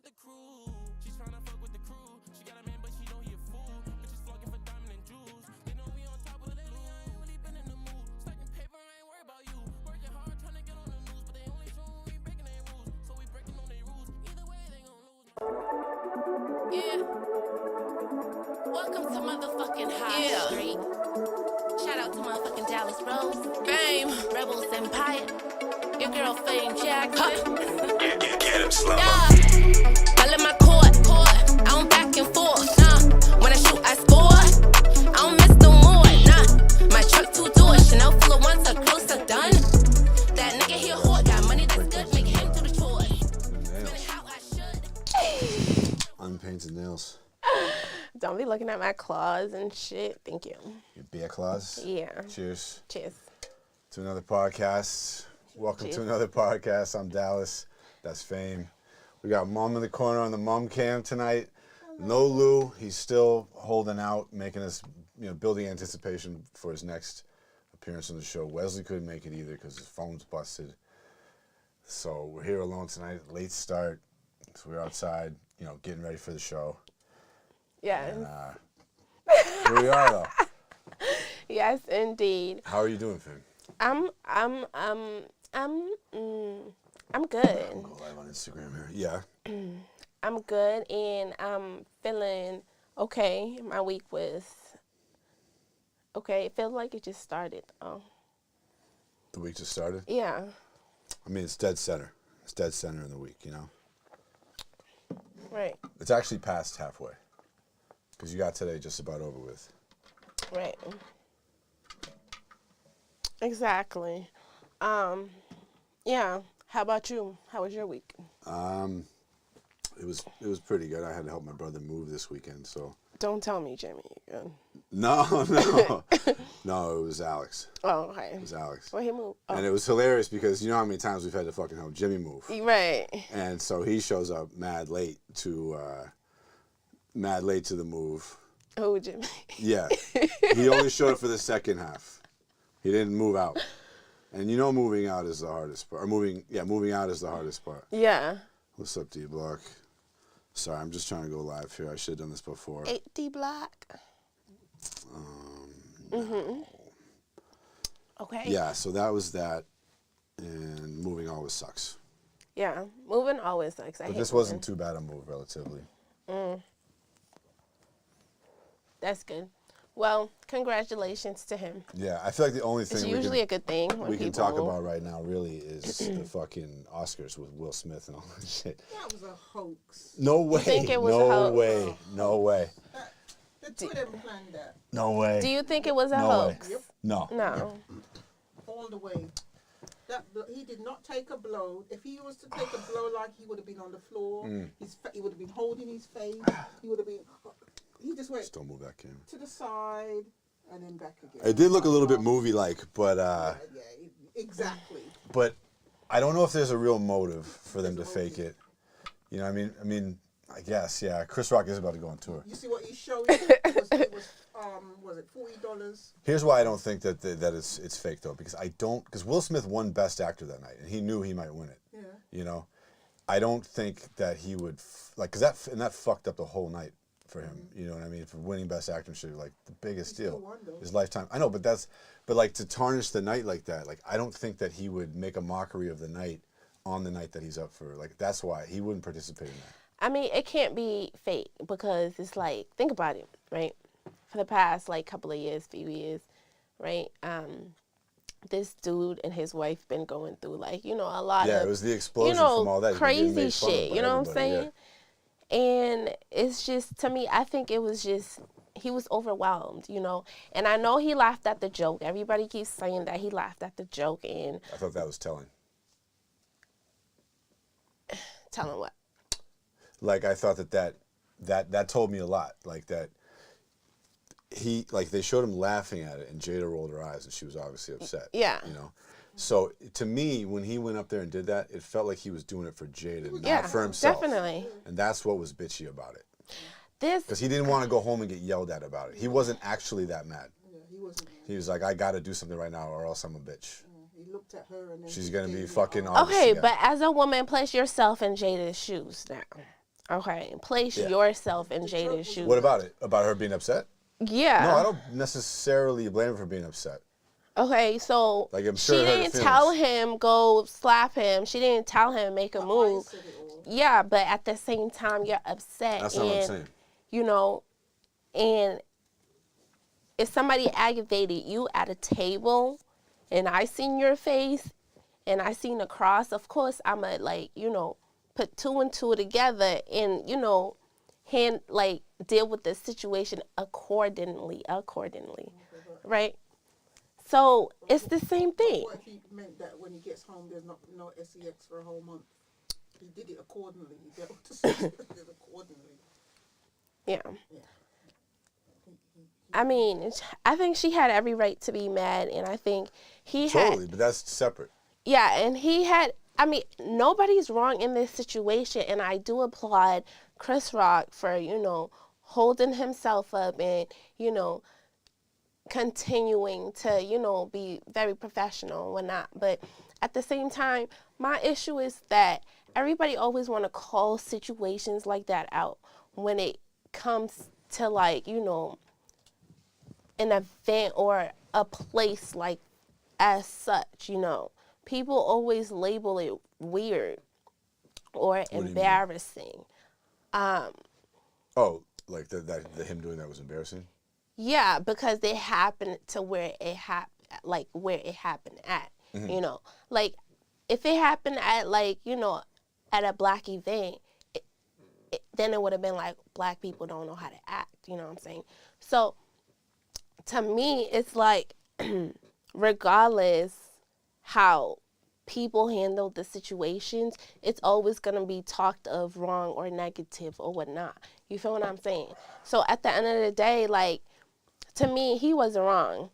with the crew. She's tryna fuck with the crew. She got a man, but she know he a fool. Bitches flocking for diamond and jewels. They know we on top of the lately. I ain't really been in the mood. Stacking paper, I ain't worried about you. Working hard, tryna get on the news, but they only show we breaking their rules. So we breaking on their rules. Either way, they gon' lose. Yeah. Welcome to motherfucking High Street. Shout out to motherfucking Dallas Rose. Fame. Rebels Empire. Your girl Fame Jackson. Get him slow. Yeah. All in my court. I don't back and forth. Nah. When I shoot, I score. I don't miss no more. Nah. My truck 2 doors. Chanel full of ones. Are close to done. That nigga here whore. Got money that's good. Make him do the chores. Spend it how I should. Unpainted nails. Don't be looking at my claws and shit. Thank you. Your beer claws? Yeah. Cheers. Cheers. To another podcast. Welcome to another podcast. I'm Dallas. That's Fame. We got Mom in the corner on the mom cam tonight. No Lou. He's still holding out, making us, building anticipation for his next appearance on the show. Wesley couldn't make it either because his phone's busted. So we're here alone tonight. Late start. So we're outside, getting ready for the show. Yeah. And, here we are, though. Yes, indeed. How are you doing, Finn? I'm good. I'm going live on Instagram here. Yeah. I'm good, and I'm feeling okay. My week was okay. It feels like it just started. Oh. The week just started? Yeah. I mean, it's dead center. It's dead center in the week, Right. It's actually past halfway. Because you got today just about over with. Right. Exactly. Yeah. How about you? How was your week? It was pretty good. I had to help my brother move this weekend, so. Don't tell me, Jimmy. Again. No. No, it was Alex. Oh, okay. It was Alex. Where he moved? Oh. And it was hilarious because you know how many times we've had to fucking help Jimmy move. Right. And so he shows up mad late to the move. Oh, Jimmy. Yeah. He only showed up for the second half. He didn't move out. And moving out is the hardest part. Or moving out is the hardest part. Yeah. What's up, D-Block? Sorry, I'm just trying to go live here. I should have done this before. 8D Block. No. Okay. Yeah, so that was that. And moving always sucks. Yeah. Moving always sucks. But this wasn't too bad a move, relatively. That's good. Well, congratulations to him. Yeah, I feel like the only thing It's usually a good thing when we can people talk move. about right now really is the fucking Oscars with Will Smith and all that shit. That was a hoax. No way. think it was a no hoax? way. No way. The Twitter planned that No way. Do you think it was a No way. hoax? Yep. No. No. all the way. He did not take a blow. If he was to take a blow, like he would have been on the floor. He would have been holding his face. He would have been. He just went Still move that camera. to the side and then back again. It did look a little bit movie-like, but exactly. But I don't know if there's a real motive for them to fake it. You know what I mean, I guess, yeah. Chris Rock is about to go on tour. You see what he showed? It was it $40? Here's why I don't think that it's fake though, because Will Smith won Best Actor that night, and he knew he might win it. Yeah. I don't think that he would because that fucked up the whole night for him. You know what I mean? For winning Best Actor and shit, like the biggest He still deal, won, though. his lifetime. I know, but like to tarnish the night like that, like I don't think that he would make a mockery of the night on the night that he's up for. Like that's why he wouldn't participate in that. I mean, it can't be fake because it's like, think about it, right? For the past, couple of years, few years, right? This dude and his wife been going through, a lot of... Yeah, it was the explosion from all that. Crazy shit, you know what I'm saying? Yeah. And it's just, to me, I think it was just, he was overwhelmed, And I know he laughed at the joke. Everybody keeps saying that he laughed at the joke, and... I thought that was telling. Telling what? I thought that told me a lot. That they showed him laughing at it, and Jada rolled her eyes, and she was obviously upset. Yeah. So to me, when he went up there and did that, it felt like he was doing it for Jada, not for himself. Definitely. And that's what was bitchy about it. This Because he didn't want to go home and get yelled at about it. He wasn't actually that mad. Yeah, he wasn't. He was like, I got to do something right now, or else I'm a bitch. He looked at her and then She's he gonna be gave fucking her honest. Okay, Yeah. but as a woman, place yourself in Jada's shoes now. Okay, place Yeah. yourself in Jada's shoes. What about it? About her being upset? Yeah. No, I don't necessarily blame her for being upset. Okay, so Like, I'm sure she it hurt her didn't tell feelings. him go slap him. She didn't tell him make a move. I said it all. Yeah, but at the same time, you're upset. That's not what I'm saying. You know, and if somebody aggravated you at a table, and I seen your face, and I seen the cross, of course I'm a put two and two together, and deal with the situation accordingly, right? So it's the same thing. What if he meant that when he gets home, there's no sex for a whole month? He did it accordingly. He dealt with the situation accordingly. Yeah. I mean, I think she had every right to be mad, and I think he Totally, had. but that's separate. Yeah, and he had. I mean, nobody's wrong in this situation, and I do applaud Chris Rock for holding himself up and continuing to be very professional and whatnot. But at the same time, my issue is that everybody always want to call situations like that out when it comes to an event or a place like as such. People always label it weird or embarrassing. Oh, like the him doing that was embarrassing? Yeah, because it happened to where it happened, where it happened at. Mm-hmm. Like if it happened at at a black event, then it would have been like black people don't know how to act. You know what I'm saying? So to me, it's like regardless how people handle the situations, it's always going to be talked of wrong or negative or whatnot. You feel what I'm saying? So at the end of the day, to me, he wasn't wrong.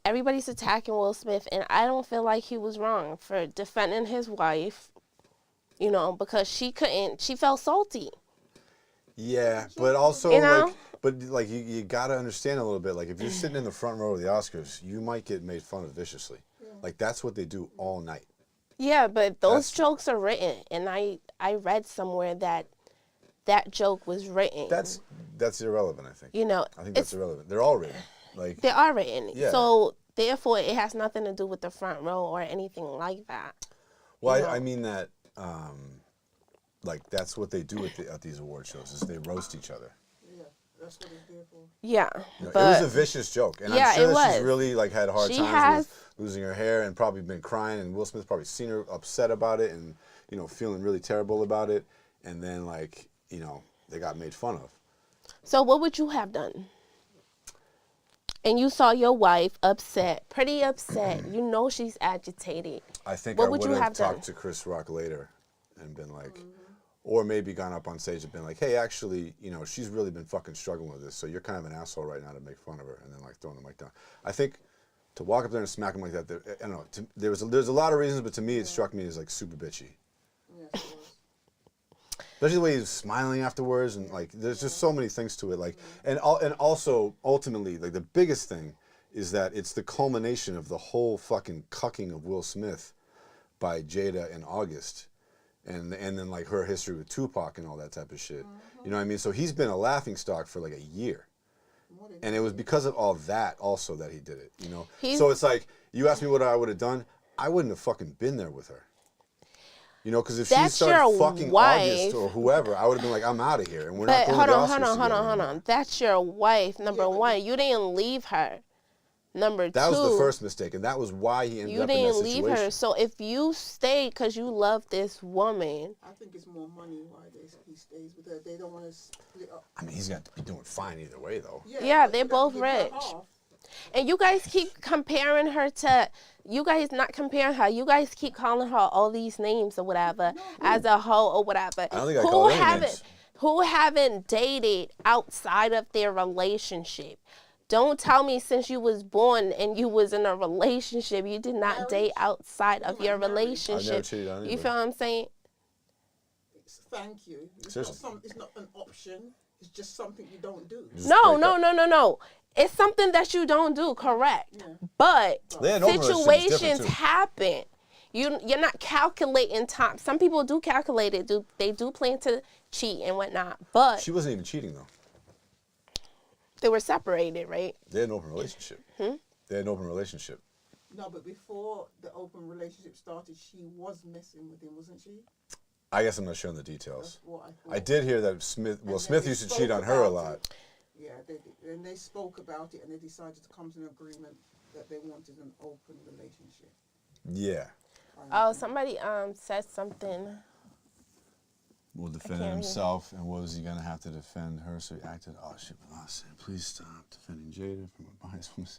Everybody's attacking Will Smith, and I don't feel like he was wrong for defending his wife, because she felt salty. Yeah, but also, you got to understand a little bit. Like, if you're sitting in the front row of the Oscars, you might get made fun of viciously. Like, that's what they do all night. Yeah, but those jokes are written, and I read somewhere that joke was written. That's irrelevant, I think. I think that's irrelevant. They're all written. Like, they are written. Yeah. So therefore, it has nothing to do with the front row or anything like that. Well, I mean that, that's what they do at these award shows, is they roast each other. Yeah, that's what it's there for. Yeah, It was a vicious joke, and I'm sure that she's really had hard times with losing her hair and probably been crying, and Will Smith's probably seen her upset about it and feeling really terrible about it, and then they got made fun of. So what would you have done? And you saw your wife upset, pretty upset. She's agitated. I think what I would you have have talked done? to Chris Rock later and been like, or maybe gone up on stage and been like, hey, actually, she's really been fucking struggling with this, so you're kind of an asshole right now to make fun of her, and then throwing the mic down. I think to walk up there and smack him like that, I don't know. There's a lot of reasons, but to me, it struck me as super bitchy. Yes, it was. Especially the way he was smiling afterwards, and there's just so many things to it. And also ultimately, the biggest thing is that it's the culmination of the whole fucking cucking of Will Smith by Jada in August, and then her history with Tupac and all that type of shit. You know what I mean? So he's been a laughingstock for a year, and it was because of all that also that he did it. So it's you asked me what I would have done. I wouldn't have fucking been there with her. Because if she started fucking August or whoever, I would have been like, I'm out of here, and we're not going to the Oscars together. Hold on. That's your wife, number one. You didn't leave her. Number two. That was the first mistake, and that was why he ended up in that situation. You didn't leave her. So if you stayed because you love this woman. I think it's more money why he stays with her. They don't want to split up. I mean, he's got to be doing fine either way, though. Yeah, they're both rich. And you guys keep comparing her to, you guys not comparing her, you guys keep calling her all these names or whatever, as a hoe or whatever. I don't think I call her any names. Who haven't dated outside of their relationship. Don't tell me since you was born and you was in a relationship, you did not date outside of your relationship. I've never cheated on anybody. You feel what I'm saying? Thank you. It's not an option. It's just something you don't do. No. It's something that you don't do, correct. Yeah. But situations happen. You're not calculating time. Some people do calculate it. They do plan to cheat and whatnot, but She wasn't even cheating though. they were separated, right? They had an open relationship. They had an open relationship. No, but before the open relationship started, she was messing with him, wasn't she? I guess I'm not sure on the details. That's what I thought. I did hear that Smith they used to spoke cheat on her a about lot. it. Yeah, they did. And they spoke about it, and they decided to come to an agreement that they wanted an open relationship. Yeah. Oh, somebody said something. Will defend can't himself, and what was he gonna have to defend her? So he acted. Oh shit, we lost it. Please stop defending Jada from a biased woman.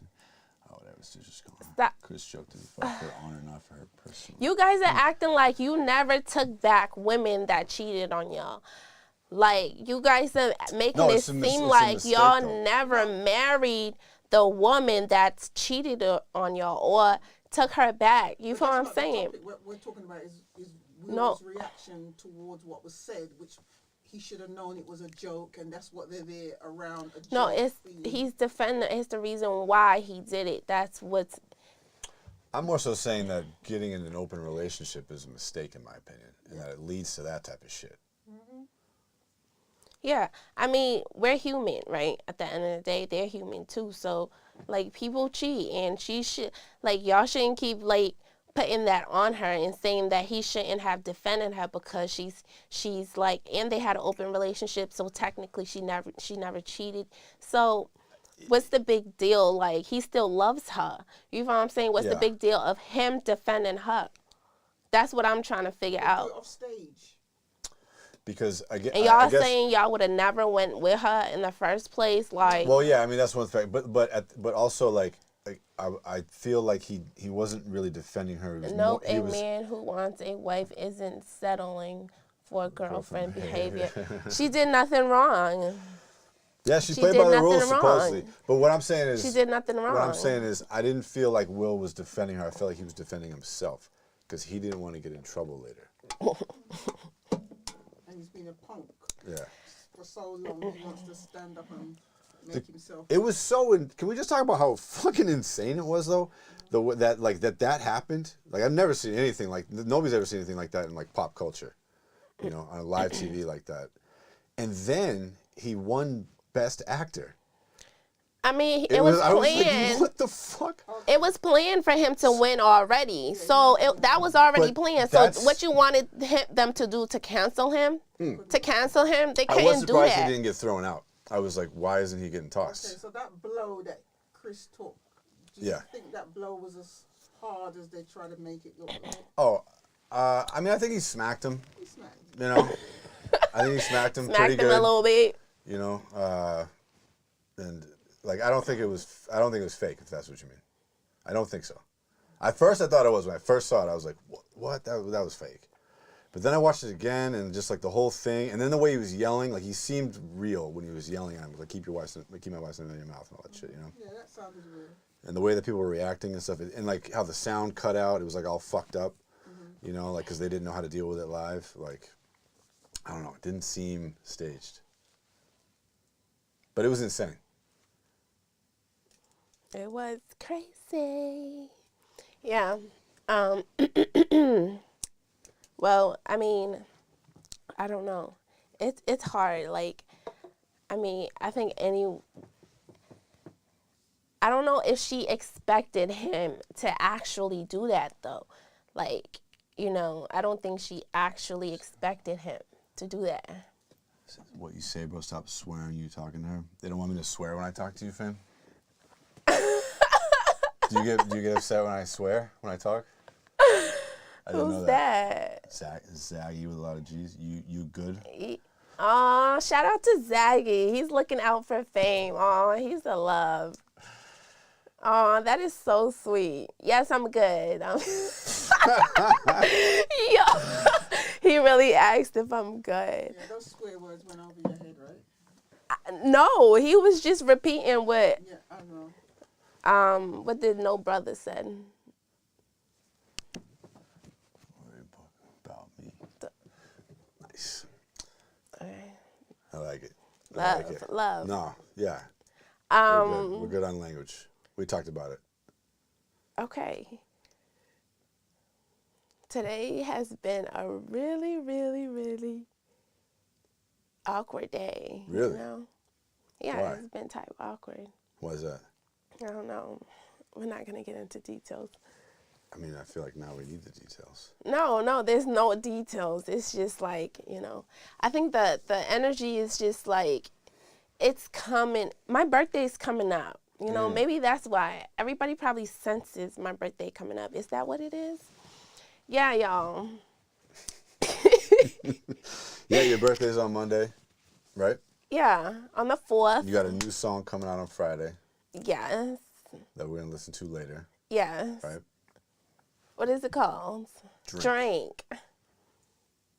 Oh, whatever. It's just going on. Stop. Chris joked it for her honor, not for her personal. You guys are acting like you never took back women that cheated on y'all. Like, you guys are making No, it it's a mis- seem it's a like mistake, y'all though. never married the woman that's cheated on y'all or took her back. You feel what I'm saying? What we're talking about is No. Will's reaction towards what was said, which he should have known it was a joke, and that's what they're there around. A joke No, it's feeling. he's defending. It's the reason why he did it. That's what's. I'm more so saying that getting in an open relationship is a mistake, in my opinion, and that it leads to that type of shit. Yeah, I mean, we're human, right? At the end of the day, they're human too. So, like, people cheat, and she should, like, y'all shouldn't keep like putting that on her and saying that he shouldn't have defended her because she's like, and they had an open relationship, so technically she never cheated. So, what's the big deal? Like, he still loves her. You know what I'm saying? What's the Yeah. big deal of him defending her? That's what I'm trying to figure They do out. it off stage. Because I get. And y'all saying y'all would have never went with her in the first place, like. Well, yeah, I mean that's one fact, but also like I feel like he wasn't really defending her. He was Nope, more, he a was, man who wants a wife isn't settling for girlfriend Girlfriend behavior. She did nothing wrong. Yeah, she She played did by the nothing rules wrong. supposedly. But what I'm saying is She did nothing wrong. What I'm saying is I didn't feel like Will was defending her. I felt like he was defending himself because he didn't want to get in trouble later. And he's been a punk Yeah. for so long. He wants to stand up and make himself. It was so. Can we just talk about how fucking insane it was though? That happened. Like I've never seen anything like nobody's ever seen anything like that in like pop culture, you know, on live TV like that. And then he won Best Actor. I mean, it was I was planned. like, what the fuck? It was planned for him to win already. So that was already But planned. So that's- what you wanted them to do to cancel him? To cancel him? They I was couldn't do surprised he that. didn't get thrown out. I was like, why isn't he getting Okay, tossed? so that blow that Chris took, do you Yeah. think that blow was as hard as they try to make it look like? Oh, I mean, I think he smacked him. He smacked. You know, I think he smacked him Smacked pretty him good. a little bit. You know, and like I don't think it was fake. If that's what you mean, I don't think so. At first, I thought it was. When I first saw it, I was like, "What? That was fake." But then I watched it again, and just like the whole thing, and then the way he was yelling, like he seemed real when he was yelling at him, like keep my wife's name in your mouth and all that shit, you know. Yeah, that sounded real. And the way that people were reacting and stuff, and like how the sound cut out, it was like all fucked up, you know, like because they didn't know how to deal with it live. Like, I don't know, it didn't seem staged, but it was insane. It was crazy. Yeah. Well, I mean, I don't know. It's hard. Like, I mean, I don't know if she expected him to actually do that though. Like, you know, I don't think she actually expected him to do that. What you say, bro? Stop swearing. You talking to her? They don't want me to swear when I talk to you, fam. Do you get upset when I swear when I talk? I didn't know Who's that? Zaggy with a lot of G's. You good? Aw, shout out to Zaggy. He's looking out for fame. Aw, he's a love. Aw, that is so sweet. Yes, I'm good. Yo, he really asked if I'm good. Yeah, those swear words went over your head, right? No, he was just repeating what Yeah, I know. what the No Brother said. Worry about me. Nice. Okay. I like it. I Love, like it. love. No, yeah. We're good on language. We talked about it. Okay. Today has been a really, really, really awkward day. Really? You know? Yeah, Why? it's been type awkward. Why is that? I don't know. We're not going to get into details. I mean, I feel like now we need the details. No, there's no details. It's just like, you know, I think the energy is just like, it's coming. My birthday's coming up. You know, maybe that's why. Everybody probably senses my birthday coming up. Is that what it is? Yeah, y'all. Yeah, your birthday's on Monday, right? Yeah, on the 4th. You got a new song coming out on Friday Yes. that we're going to listen to later, Yes. right? What is it called? Drink.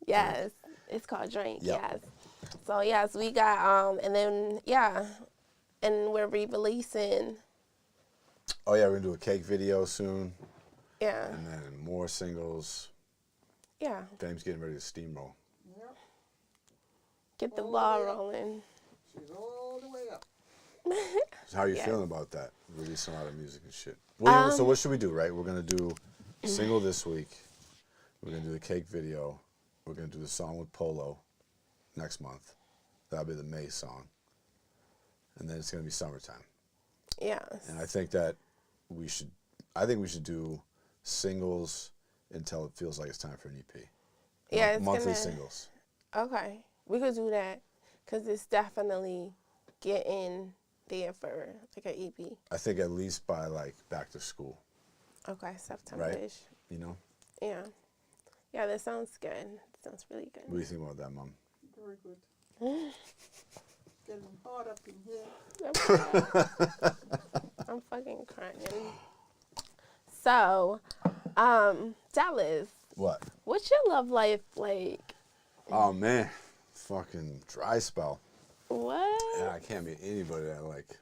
Yes. It's called Drink. Yep. Yes. So, yes, we got, and then, yeah. And we're re-releasing. Oh, yeah, we're going to do a cake video soon. Yeah. And then more singles. Yeah. Fame's getting ready to steamroll. Yep. Get the All ball the way up. rolling. She's all the way up. So how are you Yes. feeling about that? Releasing a lot of music and shit. So what should we do, right? We're going to do a single this week. We're going to do the cake video. We're going to do the song with Polo next month. That'll be the May song. And then it's going to be summertime. Yes. And I think that we should do singles until it feels like it's time for an EP. Yeah, it's Monthly gonna, singles. Okay. We could do that because it's definitely getting there for like an EP. I think at least by like back to school, Okay, September-ish. you know? Yeah. Yeah, that sounds good. Sounds really good. What do you think about that, Mom? Very good. Getting hard up in here. I'm fucking crying. So, Dallas, What? what's your love life like? Oh, man. Fucking dry spell. What? Yeah, I can't meet anybody that I like.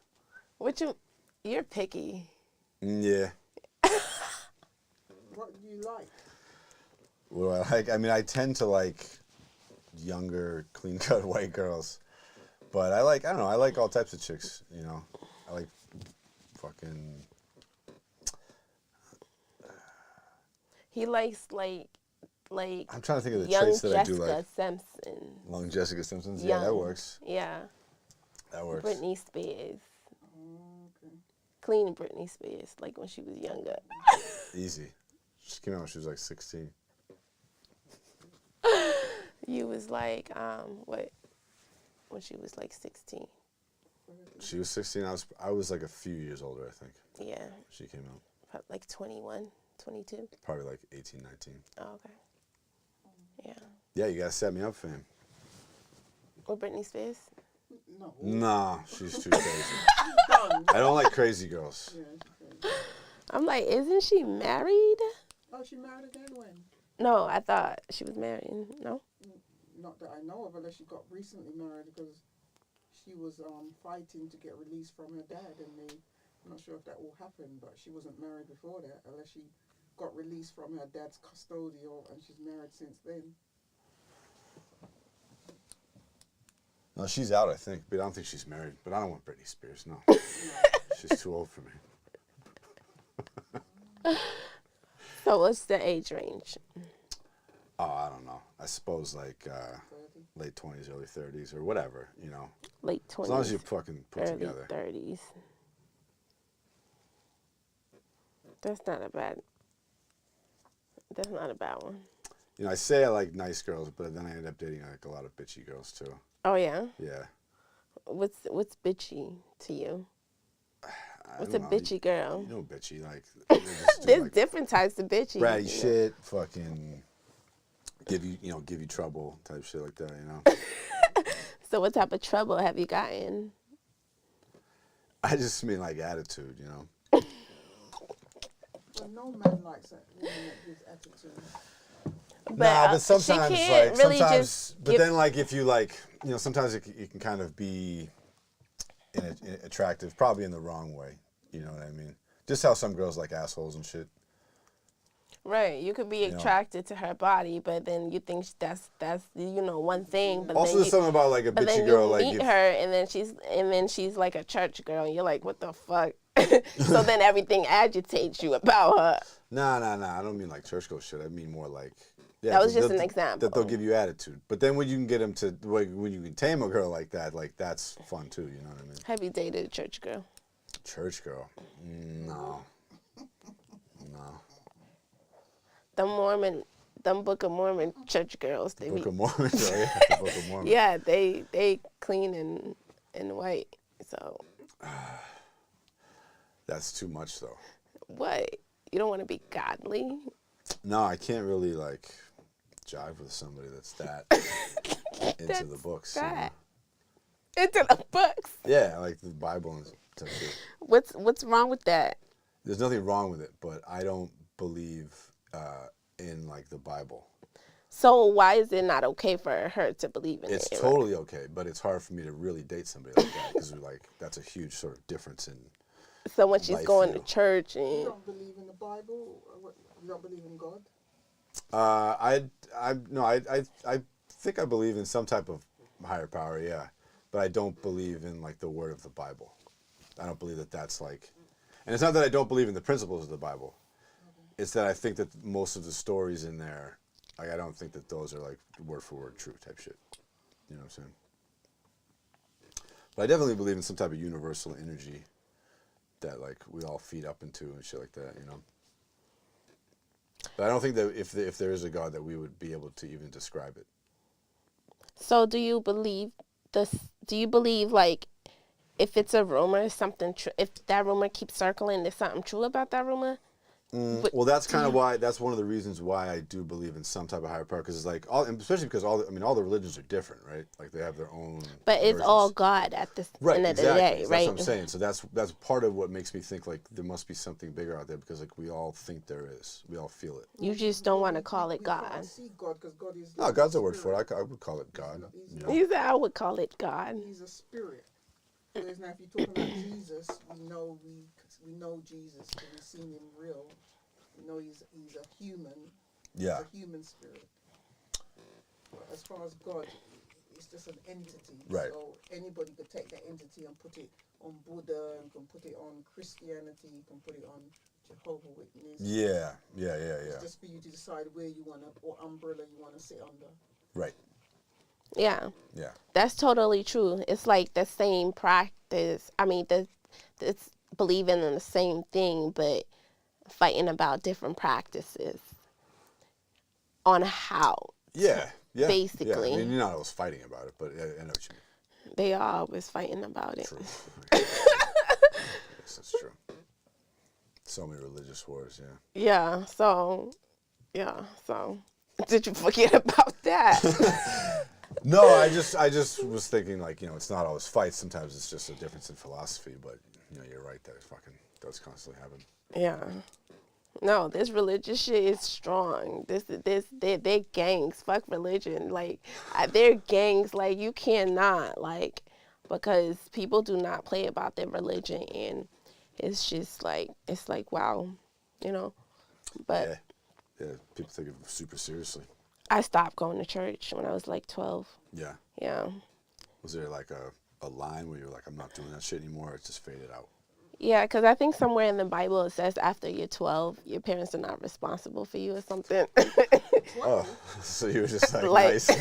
You're picky. Yeah. What do you like? What do I like? I mean, I tend to like younger, clean-cut white girls. But I don't know, I like all types of chicks, you know? I like fucking... He likes like I'm trying to think of the young traits that I do Jessica like. Simpson. Young Jessica Simpsons? Yeah, that Young. works. Yeah. That works. Britney Spears. Okay. Clean Britney Spears, like when she was younger. Easy. She came out when she was like 16. You was like, what? When she was like 16. She was 16. I was like a few years older, I think. Yeah. She came out. Probably like 21, 22. Probably like 18, 19. Oh, okay. Yeah. Yeah, you gotta set me up, fam. Or Britney Spears? No. Nah, she's too crazy. Done. I don't like crazy girls. Yeah, okay. I'm like, isn't she married? Oh, she married again when? No, I thought she was married. No? Not that I know of, unless she got recently married because she was fighting to get released from her dad, and I'm not sure if that all happened, but she wasn't married before that, unless she got released from her dad's custodial, and she's married since then. No, she's out, I think, but I don't think she's married. But I don't want Britney Spears, no. She's too old for me. So what's the age range? Oh, I don't know. I suppose like 30. late 20s, early 30s, or whatever, you know. Late 20s. As long as you fucking put early together. 30s. That's not a bad one. You know, I say I like nice girls, but then I end up dating like a lot of bitchy girls too. Oh yeah? Yeah. What's bitchy to you? I What's a don't know. bitchy girl? You know bitchy, like they just do, There's like, different types of bitchy. bratty you know. shit, fucking give you trouble type shit like that, you know. So what type of trouble have you gotten? I just mean like attitude, you know. Well, no man likes that woman that gives attitude. But sometimes, she can't really sometimes, just but give- then like if you like, you know, sometimes it can kind of be attractive, probably in the wrong way. You know what I mean? Just how some girls like assholes and shit. Right. You could be attracted to her body, but then you think that's one thing. But Also, then there's something about like a but bitchy then girl, you like meet her, and then she's like a church girl, and you're like, what the fuck? So then everything agitates you about her. Nah. I don't mean like church girl shit. I mean more like. Yeah, That was just an example. That they'll give you attitude, but then when you can get them to when you can tame a girl like that, like that's fun too. You know what I mean? Have you dated a church girl? Church girl? No. Them Book of Mormon church girls. Book of Mormon, yeah, the Book of Mormon. Yeah, they clean and white. So. That's too much though. What? You don't want to be godly? No, I can't really like jive with somebody that's that into the books. That. Into the books. Yeah, like the Bible and stuff. What's wrong with that? There's nothing wrong with it, but I don't believe in like the Bible. So why is it not okay for her to believe in it? It's totally okay, but it's hard for me to really date somebody like that because like that's a huge sort of difference in. So when she's going to church and you don't believe in the Bible, you don't believe in God. I think I believe in some type of higher power, yeah, but I don't believe in like the word of the Bible. I don't believe that that's like, and it's not that I don't believe in the principles of the Bible. It's that I think that most of the stories in there, like I don't think that those are like word for word true type shit. You know what I'm saying? But I definitely believe in some type of universal energy that like we all feed up into and shit like that, you know. But I don't think that if there is a God that we would be able to even describe it. So do you believe this? Do you believe like if it's a rumor, something true? If that rumor keeps circling, there's something true about that rumor? Well, that's kind of why. That's one of the reasons why I do believe in some type of higher power, because it's like especially because all the religions are different, right? Like they have their own. But it's versions. all God at the end of the day, So right? that's what I'm saying. So that's part of what makes me think like there must be something bigger out there, because like we all think there is, we all feel it. You just don't want to call it We God. can't see God because God is. No, God's a word for it. I would call it God. He's you not- know? You said I would call it God. He's a spirit. Whereas now, if you're talking about Jesus, we know Jesus because we've seen him real. We know he's a human. Yeah. He's a human spirit. But as far as God, it's just an entity. Right. So anybody could take that entity and put it on Buddha, and can put it on Christianity, can put it on Jehovah's Witness. Yeah. It's just for you to decide where you want to, or umbrella you want to sit under. Right. Yeah. Yeah. That's totally true. It's like the same practice. I mean, it's believing in the same thing, but fighting about different practices on how. Yeah. Basically. Yeah. I mean, you're not always fighting about it, but I know what you mean. They are always fighting about it. True. Yes, that's true. So many religious wars, yeah. Yeah. So, did you forget about that? No, I just was thinking like, you know, it's not always fights. Sometimes it's just a difference in philosophy. But you know, you're right. That it fucking does constantly happen. Yeah. No, this religious shit is strong. They're gangs. Fuck religion. Like, they're gangs. Like, you cannot, like, because people do not play about their religion, and it's just like, wow, you know. But yeah, people take it super seriously. I stopped going to church when I was like 12. Yeah. Yeah. Was there like a line where you were like, I'm not doing that shit anymore? Or it just faded out? Yeah, because I think somewhere in the Bible it says after you're 12, your parents are not responsible for you or something. Oh, so you were just like, Like- nice. Like,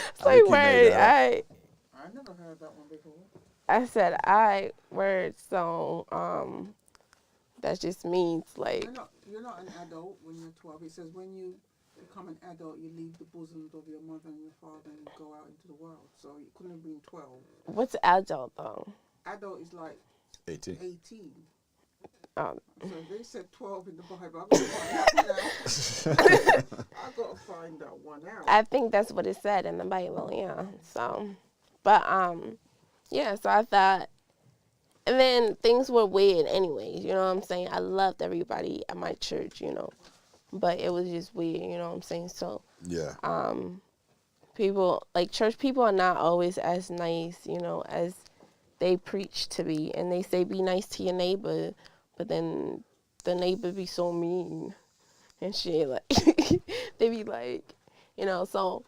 It's like, word, I never heard that one before. I said, word, so, that just means, like, You're not an adult when you're 12. It says when you become an adult, you leave the bosoms of your mother and your father and you go out into the world. So you couldn't have been 12. what's adult, though? Adult is like 18. 18. Um, So they said 12 in the Bible. I've got to find that one out. I think that's what it said in the Bible, yeah, so, but, yeah, so I thought, and then things were weird anyways, you know what I'm saying? I loved everybody at my church, you know, but it was just weird, you know what I'm saying? So, Yeah. people, like church people are not always as nice, you know, as they preach to be. And they say be nice to your neighbor, but then the neighbor be so mean and shit. Like, they be like, you know, so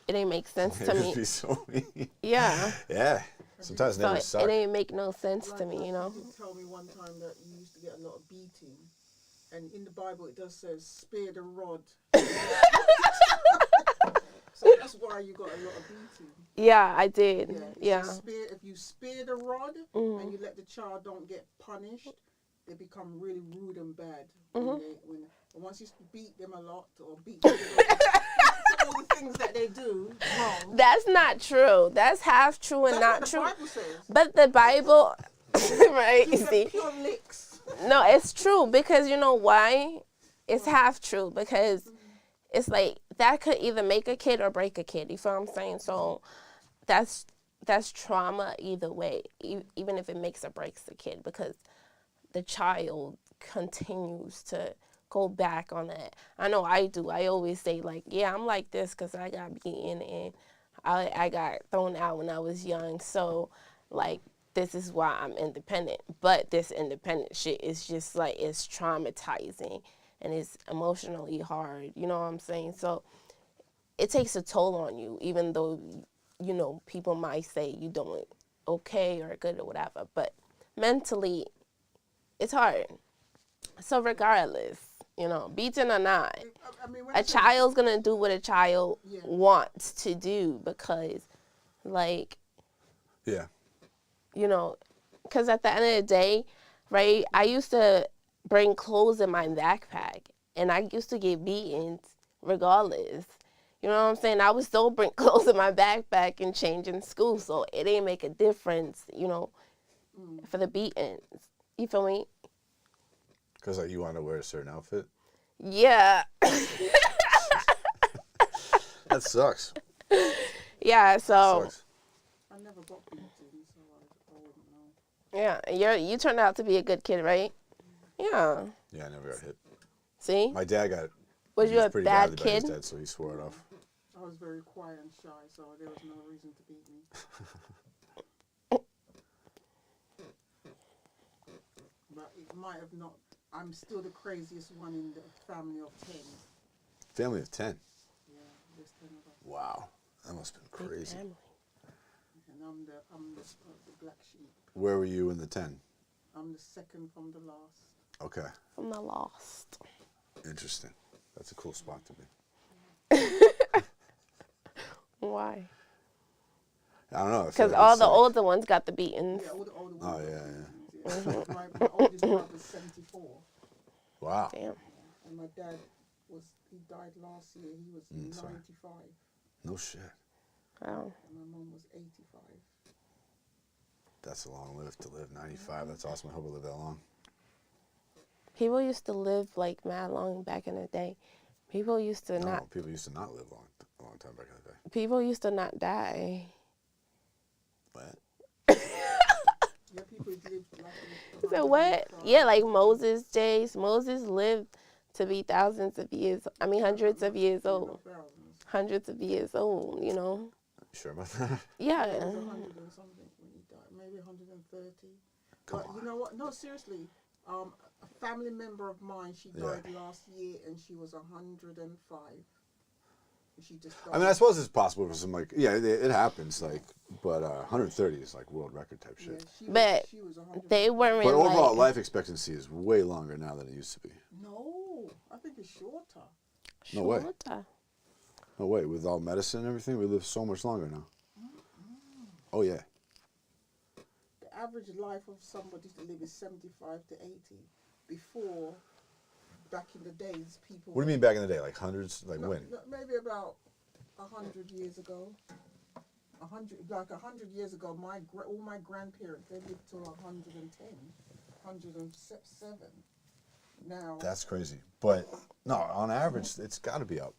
it ain't make sense to me. Be so mean. Yeah. Yeah. Sometimes So never suck. it ain't make no sense to me, you know. You did tell me one time that you used to get a lot of beating, and in the Bible it does say, "Spare the rod." So that's why you got a lot of beating. Yeah, I did. Yeah. So if you spare the rod and you let the child don't get punished, they become really rude and bad. And once you beat them a lot or beat them all the things that they do wrong. That's not true. That's half true and not That's true. what the Bible says. But the Bible, right? You Give them see, pure licks. no, it's true because you know why? It's half true because it's like that could either make a kid or break a kid. You feel what I'm saying? So that's trauma either way, even if it makes or breaks the kid, because the child continues to go back on that. I know I do. I always say like, yeah, I'm like this because I got beaten and I got thrown out when I was young. So like, this is why I'm independent. But this independent shit is just like, it's traumatizing and it's emotionally hard. You know what I'm saying? So it takes a toll on you, even though, you know, people might say you doing okay or good or whatever. But mentally, it's hard. So regardless, you know, beaten or not, I mean, a child's going to do what a child wants to do because, like, Yeah. you know, because at the end of the day, right, I used to bring clothes in my backpack, and I used to get beaten regardless. You know what I'm saying? I would still bring clothes in my backpack and change in school, so it didn't make a difference, you know, for the beatings. You feel me? Because like you want to wear a certain outfit? Yeah. That sucks. Yeah, so, Sucks. I never got beaten, so I wouldn't know. yeah, you turned out to be a good kid, right? Yeah. Yeah, I never got hit. See? My dad got Was you a pretty bad badly by his kid? dad, so he swore it off. I was very quiet and shy, so there was no reason to beat me. But it might have not. I'm still the craziest one in the family of 10. Family of 10. Yeah, there's 10 of us. Wow. That must have been crazy. Family. And I'm the black sheep. Where were you in the 10? I'm the second from the last. Okay. From the lost. Interesting. That's a cool spot to be. Why? I don't know. Because all the older ones got the beatings. Yeah, all the older Oh, ones. yeah. My oldest brother was 74. Wow. Damn. And my dad he died last year. He was 95. No shit. Wow. And my mom was 85. That's a long live to live. 95. That's awesome. I hope I live that long. People used to live like mad long back in the day. People used to No, not. people used to not live a long time back in the day. People used to not die. What? Yeah, people lived like So what? Yeah, like Moses' days. Moses lived to be thousands of years. I mean, hundreds of years old. Hundreds of years old. You know. Sure about that? Yeah. It was 100 and something when he died, maybe 130. Come But on. you know what? No, seriously. A family member of mine, she died last year, and she was 105. She just died. I mean, I suppose it's possible for some, like, yeah, it happens, like, but 130 is like world record type shit. But she was 100. they weren't But overall, like, life expectancy is way longer now than it used to be. No, I think it's shorter. No way. shorter. No way. With all medicine and everything, we live so much longer now. Oh, yeah. The average life of somebody to live is 75 to 80. Before, back in the days, people... What do you mean back in the day? Like hundreds? Like No, when? no, maybe about 100 years ago. 100 years ago, all my grandparents, they lived till 110, 107. Now... That's crazy. But, no, on average, it's got to be up.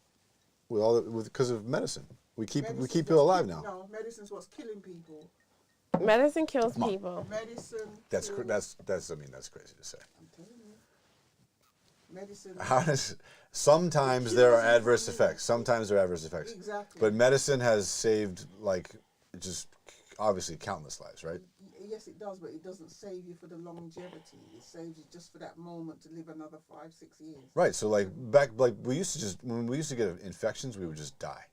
Because of medicine. We keep people alive now. No, medicine's what's killing people. Medicine kills people. Medicine... That's crazy to say. I'm telling you. Medicine... Sometimes there are adverse effects. Sometimes there are adverse effects. Exactly. But medicine has saved, like, just obviously countless lives, right? yes, it does, but it doesn't save you for the longevity. It saves you just for that moment to live another 5-6 years. Right. So when we used to get infections, we would just die.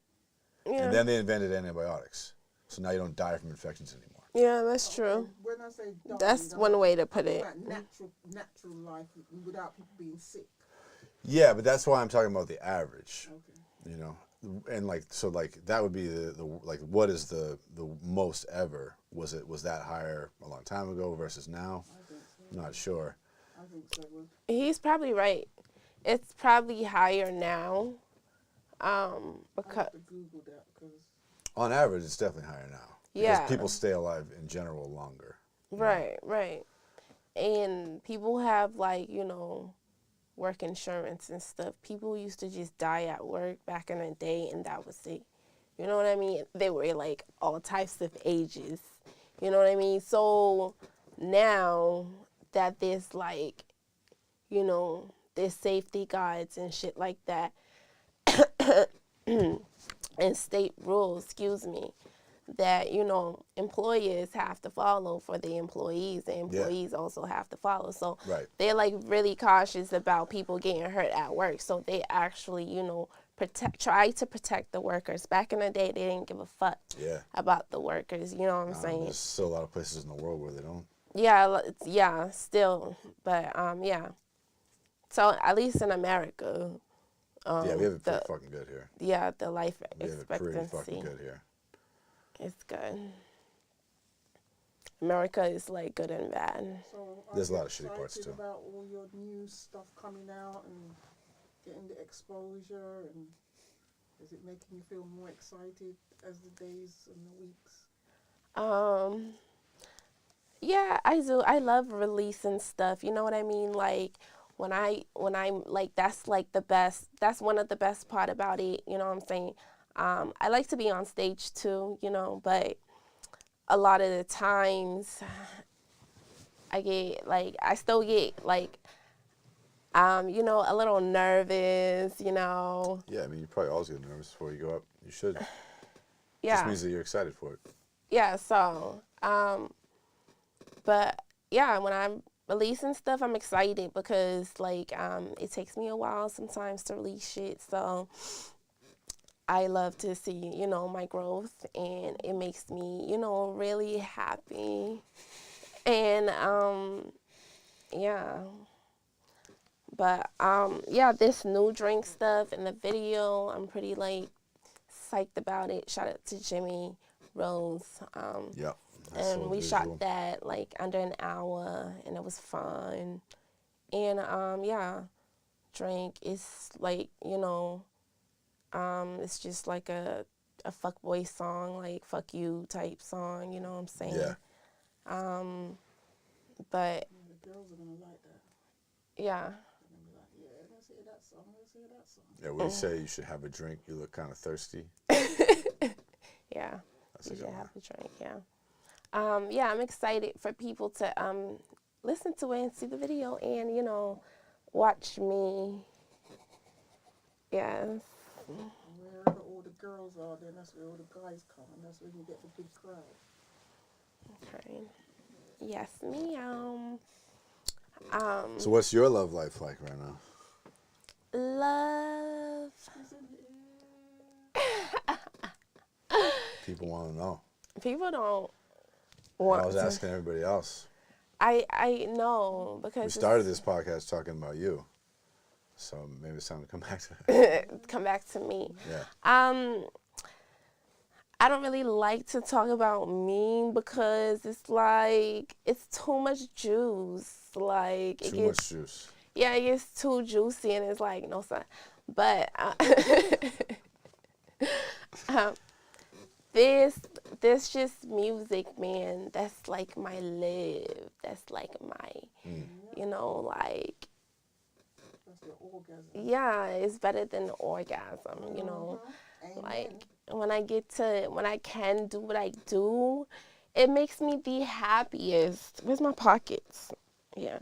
Yeah. And then they invented antibiotics. So now you don't die from infections anymore. Yeah, that's true. When I say die, That's one way to put it. like natural life without people being sick. Yeah, but that's why I'm talking about the average. Okay. You know, and that would be the what is the most ever? Was that higher a long time ago versus now? I think so. I'm not sure. I think so. He's probably right. It's probably higher now. I Because have to Google that because On average, it's definitely higher now. Because yeah, people stay alive in general longer. right, and people have work insurance and stuff. People used to just die at work back in the day, and that was it. You know what I mean? They were like all types of ages. You know what I mean? So now that there's there's safety guides and shit like that, and state rules, that employers have to follow for the employees, and employees also have to follow. So they're really cautious about people getting hurt at work. So they actually try to protect the workers. Back in the day, they didn't give a fuck about the workers. You know what I'm saying? There's still a lot of places in the world where they don't. Yeah, still, but yeah. So at least in America, we have it pretty fucking good here. Yeah, the life We have it pretty expectancy. fucking good here. It's good. America is good and bad. So There's a lot of shitty parts too. About all your new stuff coming out and getting the exposure, and is it making you feel more excited as the days and the weeks? Yeah, I do. I love releasing stuff. You know what I mean? When I'm that's the best. That's one of the best part about it. You know what I'm saying? I like to be on stage too, but a lot of the times I get I still get a little nervous, Yeah, I mean, you probably always get nervous before you go up. You should. Yeah. Just means that you're excited for it. Yeah, so, but yeah, when I'm releasing stuff, I'm excited because it takes me a while sometimes to release shit, so I love to see, my growth, and it makes me, really happy. And, yeah. But, yeah, this new drink stuff and the video, I'm pretty, psyched about it. Shout out to Jimmy Rose. Yeah. And we shot that, under an hour, and it was fun. And, yeah, drink is, it's just a fuckboy song, fuck you type song, you know what I'm saying? Yeah. But The girls are going to like that. yeah. They're going to be like, yeah, let's hear that song, let's hear that song. Yeah, when you say you should have a drink, you look kind of thirsty. Yeah. That's You a should good have one. to drink, yeah. Yeah, I'm excited for people to listen to it and see the video and, watch me. Yes. And wherever all the girls are, then that's where all the guys come, and that's when you get the big crowd. Okay. Yes, ma'am. So what's your love life like right now? Love. People want to know. People don't want I was to. asking everybody else. I know because We started this podcast talking about you. So maybe it's time to come back to that. come back to me. Yeah. I don't really like to talk about me because it's too much juice. Too much juice. Yeah, it gets too juicy and it's no son. But this just music, man. That's my live. That's my, That's your orgasm. yeah, it's better than orgasm, Amen. when I can do what I do, it makes me the happiest. Where's my pockets? Yeah.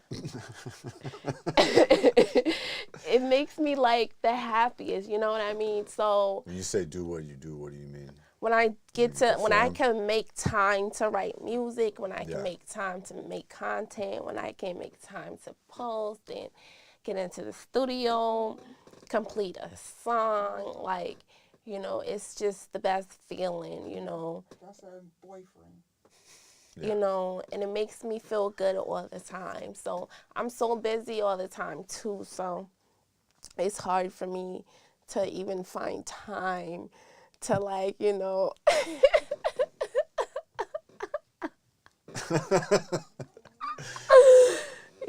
It makes me the happiest, you know what I mean? So When you say do what you do, what do you mean? when I get to, when I perform. can make time to write music, when I Yeah. can make time to make content, when I can make time to post and get into the studio, complete a song, like, you know, it's just the best feeling, you know. That's her boyfriend. Yeah. You know, and it makes me feel good all the time. So I'm so busy all the time too, so it's hard for me to even find time to, like, you know.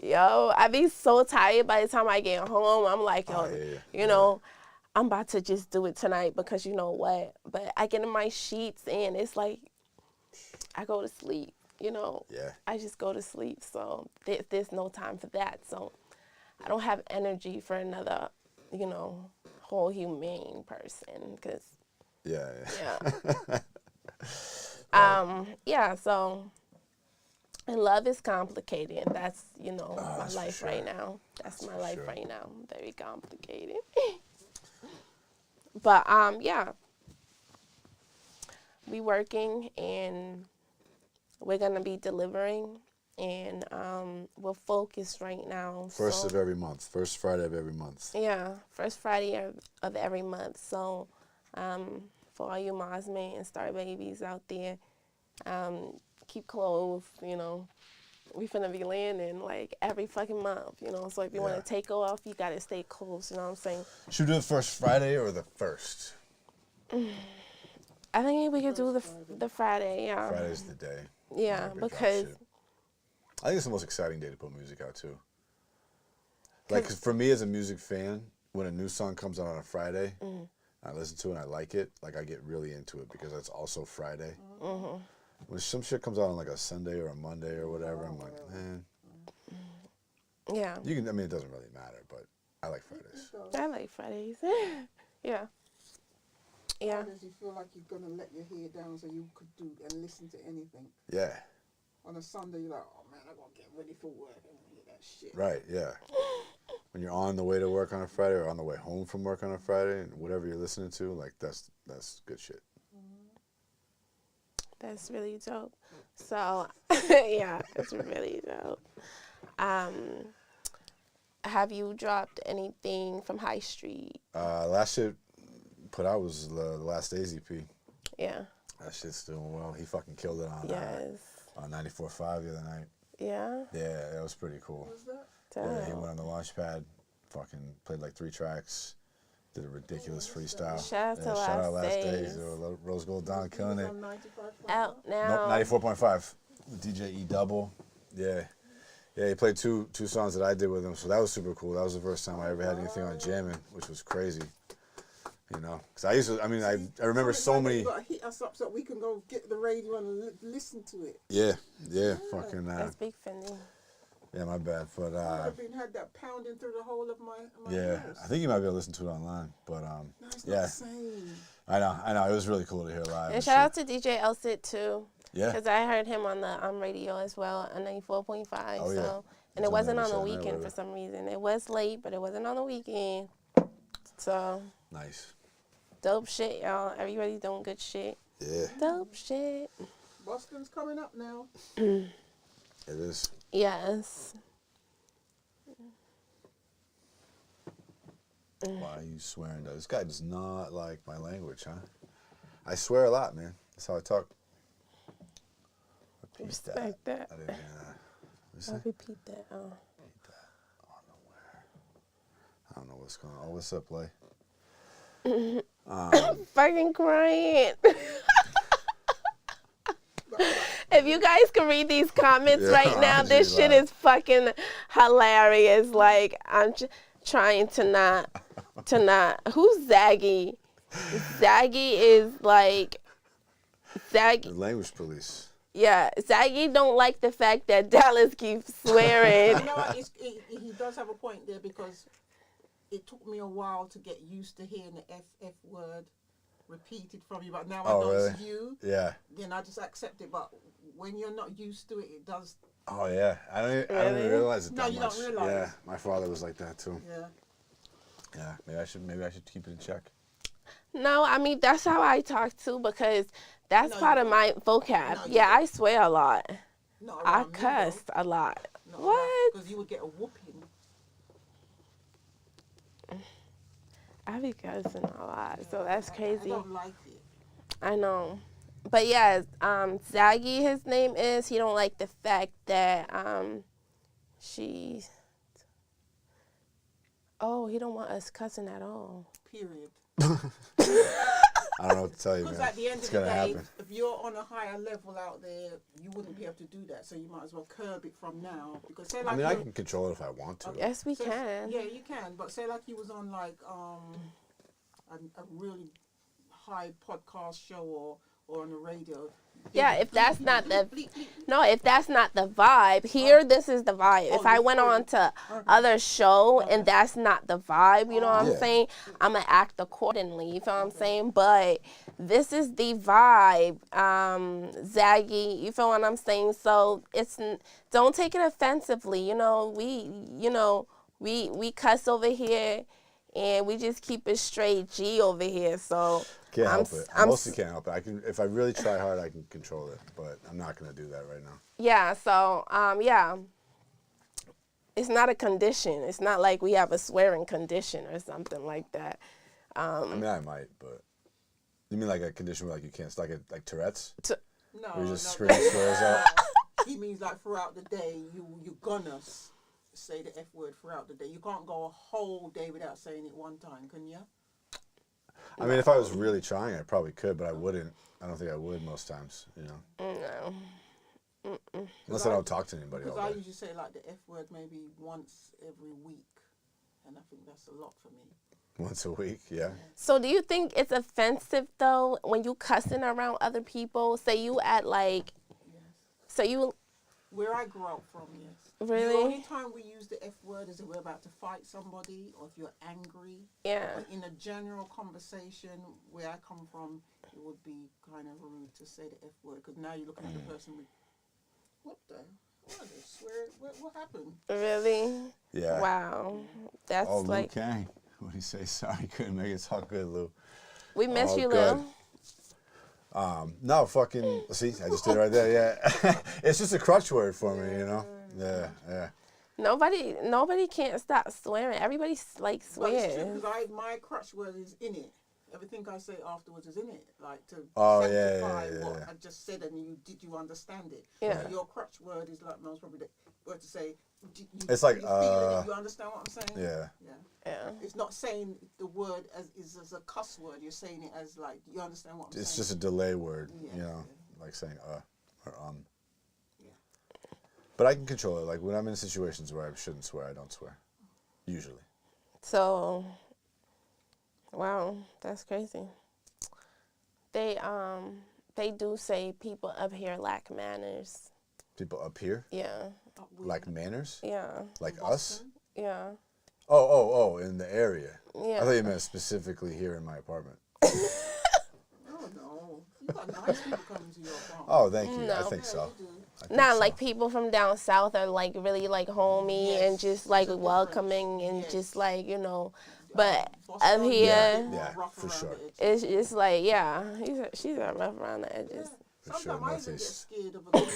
Yo, I be so tired by the time I get home. I'm like, yo, you know, I'm about to just do it tonight because you know what? But I get in my sheets and it's like I go to sleep, you know. Yeah. I just go to sleep. So there's no time for that. So I don't have energy for another, you know, whole humane person because, Yeah. yeah, so, and love is complicated. That's, you know, my that's for life sure. right now. That's my life sure. right now. Very complicated. But, yeah, we working and we're going to be delivering and we're focused right now. First so, of every month. First Friday of every month. Yeah, first Friday of every month. So, for all you Mosman and Star Babies out there, keep close, you know. We finna be landing like every fucking month, you know. So if you want Yeah. to take off, you gotta stay close, you know what I'm saying? Should we do the first Friday or the first? I think we could do the Friday, yeah. Friday's the day. Yeah, Everybody drops because shit. I think it's the most exciting day to put music out too. Like, 'cause for me as a music fan, when a new song comes out on a Friday, I listen to it and I like it, like I get really into it because it's also Friday. Mm-hmm. When some shit comes out on like a Sunday or a Monday or whatever, I'm like, man. yeah, You can. I mean, it doesn't really matter, but I like Fridays. I like Fridays. Yeah. Yeah. Fridays you feel like you're gonna let your hair down so you could do and listen to anything. Yeah. On a Sunday you're like, oh man, I gotta get ready for work. I don't hear that shit. Right. Yeah. When you're on the way to work on a Friday or on the way home from work on a Friday, and whatever you're listening to, like that's good shit. That's really dope. So, yeah, it's really dope. Have you dropped anything from High Street? Last shit put out was the Last Days EP. Yeah. That shit's doing well. He fucking killed it on Yes. on 94.5 the other night. Yeah. Yeah, that was pretty cool. What was that? Yeah, he Dope. went on the launch pad, fucking played like 3 tracks, did a ridiculous freestyle. Shout out to shout out Last Last Days. Days. Rose Gold Dawn killing it. On 95. Out now. Nope, 94.5. DJ E Double. Yeah. Yeah, he played two songs that I did with him, so that was super cool. That was the first time I ever had anything on jamming, which was crazy. You know, because I used to, I mean, I remember so many. You gotta hit us up so we can go get the radio and listen to it. Yeah, fucking, That's Big Fendi. yeah, my bad. But, I've been had that pounding through the whole of my yeah, house. I think you might be able to listen to it online, but, No, it's not yeah, the same. I know, it was really cool to hear live. And shout out to DJ Elsit too. Yeah. Because I heard him on the radio as well on 94.5. Oh, yeah. So, and It's it wasn't on on the the weekend whatever. for some reason. It was late, but it wasn't on the weekend. So, Nice. dope shit, y'all. Everybody's doing good shit. Yeah, Dope shit. Boston's coming up now. it is. Yes. Why are you swearing? This guy does not like my language, huh? I swear a lot, man. That's how I talk. Repeat Respect that. I didn't, listen. I'll repeat that. Oh. Repeat that. Oh, nowhere. I don't know what's going on. Oh, what's up, Lay? I'm fucking crying. If you guys can read these comments Yeah, right now, I'm this just shit laughing. is fucking hilarious. Like, I'm trying to not. Who's Zaggy? Zaggy is like, The Zaggy. language police. Yeah, Zaggy don't like the fact that Dallas keeps swearing. You know what? He does have a point there because it took me a while to get used to hearing the F word repeated from you, but now I Oh, know really? it's you. Yeah. Then I just accept it. But when you're not used to it, it does. Oh, yeah. I don't even Really? realize it No, that you much. don't realize. Yeah, my father was like that, too. Yeah. Yeah, maybe I should keep it in check. No, I mean, that's how I talk too because that's No, part you of my vocab. No, you Yeah, don't. I swear a lot. Not I around me, cuss though. a lot. Not What? Because you would get a whooping. I be cussing a lot, so that's I crazy. don't like it. I know. But yeah, Zaggy, his name is. He don't like the fact that she. Oh, he don't want us cussing at all. Period. I don't know what to tell you, Because man. at the end It's of the gonna day, happen. if you're on a higher level out there, you wouldn't be able to do that. So you might as well curb it from now. Because say like I mean, I you- can control it if I want to. Yes, we so- can. Yeah, you can. But say like you was on like a really high podcast show or on the radio. Yeah, if that's not the no, if that's not the vibe here, this is the vibe. If I went on to other show and that's not the vibe, you know what I'm Yeah. saying? I'm gonna act accordingly. You feel what I'm saying? But this is the vibe, Zaggy. You feel what I'm saying? So don't take it offensively. You know we cuss over here. And we just keep it straight G over here. So Can't help it. I I'm mostly can't help it. I can, if I really try hard, I can control it. But I'm not gonna do that right now. Yeah, so, yeah. It's not a condition. It's not like we have a swearing condition or something like that. I mean, I might, but you mean like a condition where like you can't, like Tourette's, No, where you just no, scream swears out. He means like throughout the day, you're gonna say the F word throughout the day. You can't go a whole day without saying it one time, can you? I mean, if I was really trying, I probably could, but I wouldn't. I don't think I would most times, you know. No. Unless I don't talk to anybody Because all I day. usually say like the F word maybe once every week, and I think that's a lot for me. Once a week, yeah. So do you think it's offensive, though, when you cussing around other people? Say you at, like, Yes. so you, Where I grew up from, yes. Really? The only time we use the F word is if we're about to fight somebody or if you're angry. yeah. But in a general conversation, where I come from, it would be kind of rude to say the F word because now you're looking at the person with, what the? What are they swear? What happened? Really? Yeah. Wow. That's Oh, like, okay. What do you say? Sorry, couldn't make it talk good, Lou. we miss Oh, you, good. Lil. No, fucking, see, I just did it right there, yeah. It's just a crutch word for me, you know? Yeah, yeah. Nobody can't stop swearing. Everybody, like, But it's true swears. because my crutch word is in it. Everything I say afterwards is in it, like to Oh, sanctify yeah, what yeah. I just said, and did you understand it? Yeah. So your crutch word is like most probably the word to say. It's like, you feeling it, you understand what I'm saying? Yeah. Yeah. Yeah. It's not saying the word as a cuss word. You're saying it as like you understand what I'm It's saying. just a delay word, Yeah, you know, yeah. like saying or Yeah. But I can control it. Like when I'm in situations where I shouldn't swear, I don't swear. Usually. So, wow, that's crazy. They do say people up here lack manners. People up here Yeah, lack manners? yeah, Like us? Boston? yeah, Oh, in the area. yeah. I thought you meant specifically here in my apartment. Oh no, you got nice people coming to your farm. Oh, thank you. I No. think so. You do. I think Not so. like people from down south are like really like homey Yes, and just like it's a welcoming difference. and Yes. just like But Boston, up yeah, here, more Yeah, rough for around sure. the edges. it's like she's a rough around the edges. For sure, Sometimes I even get Northeast. scared of a group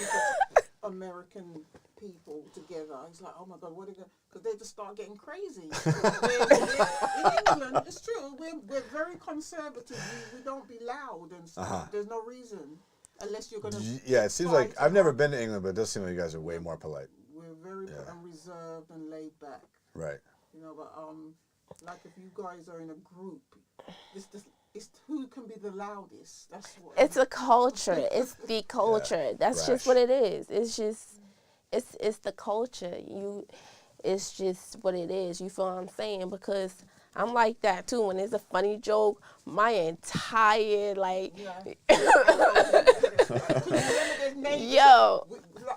of American people together. It's like, oh my God, what are they? Because they just start getting crazy. In England, it's true. We're very conservative. We don't be loud and stuff. There's no reason unless you're gonna. Yeah, it seems fight like I've and never argue. been to England, but it does seem like you guys are way more polite. We're very Yeah. reserved and laid back. Right. You know, but like if you guys are in a group, it's who can be the loudest. That's what. It's a culture. It's the culture. That's just what it is. It's just it's the culture. It's just what it is. You feel what I'm saying? Because I'm like that too. When it's a funny joke, my entire like yo,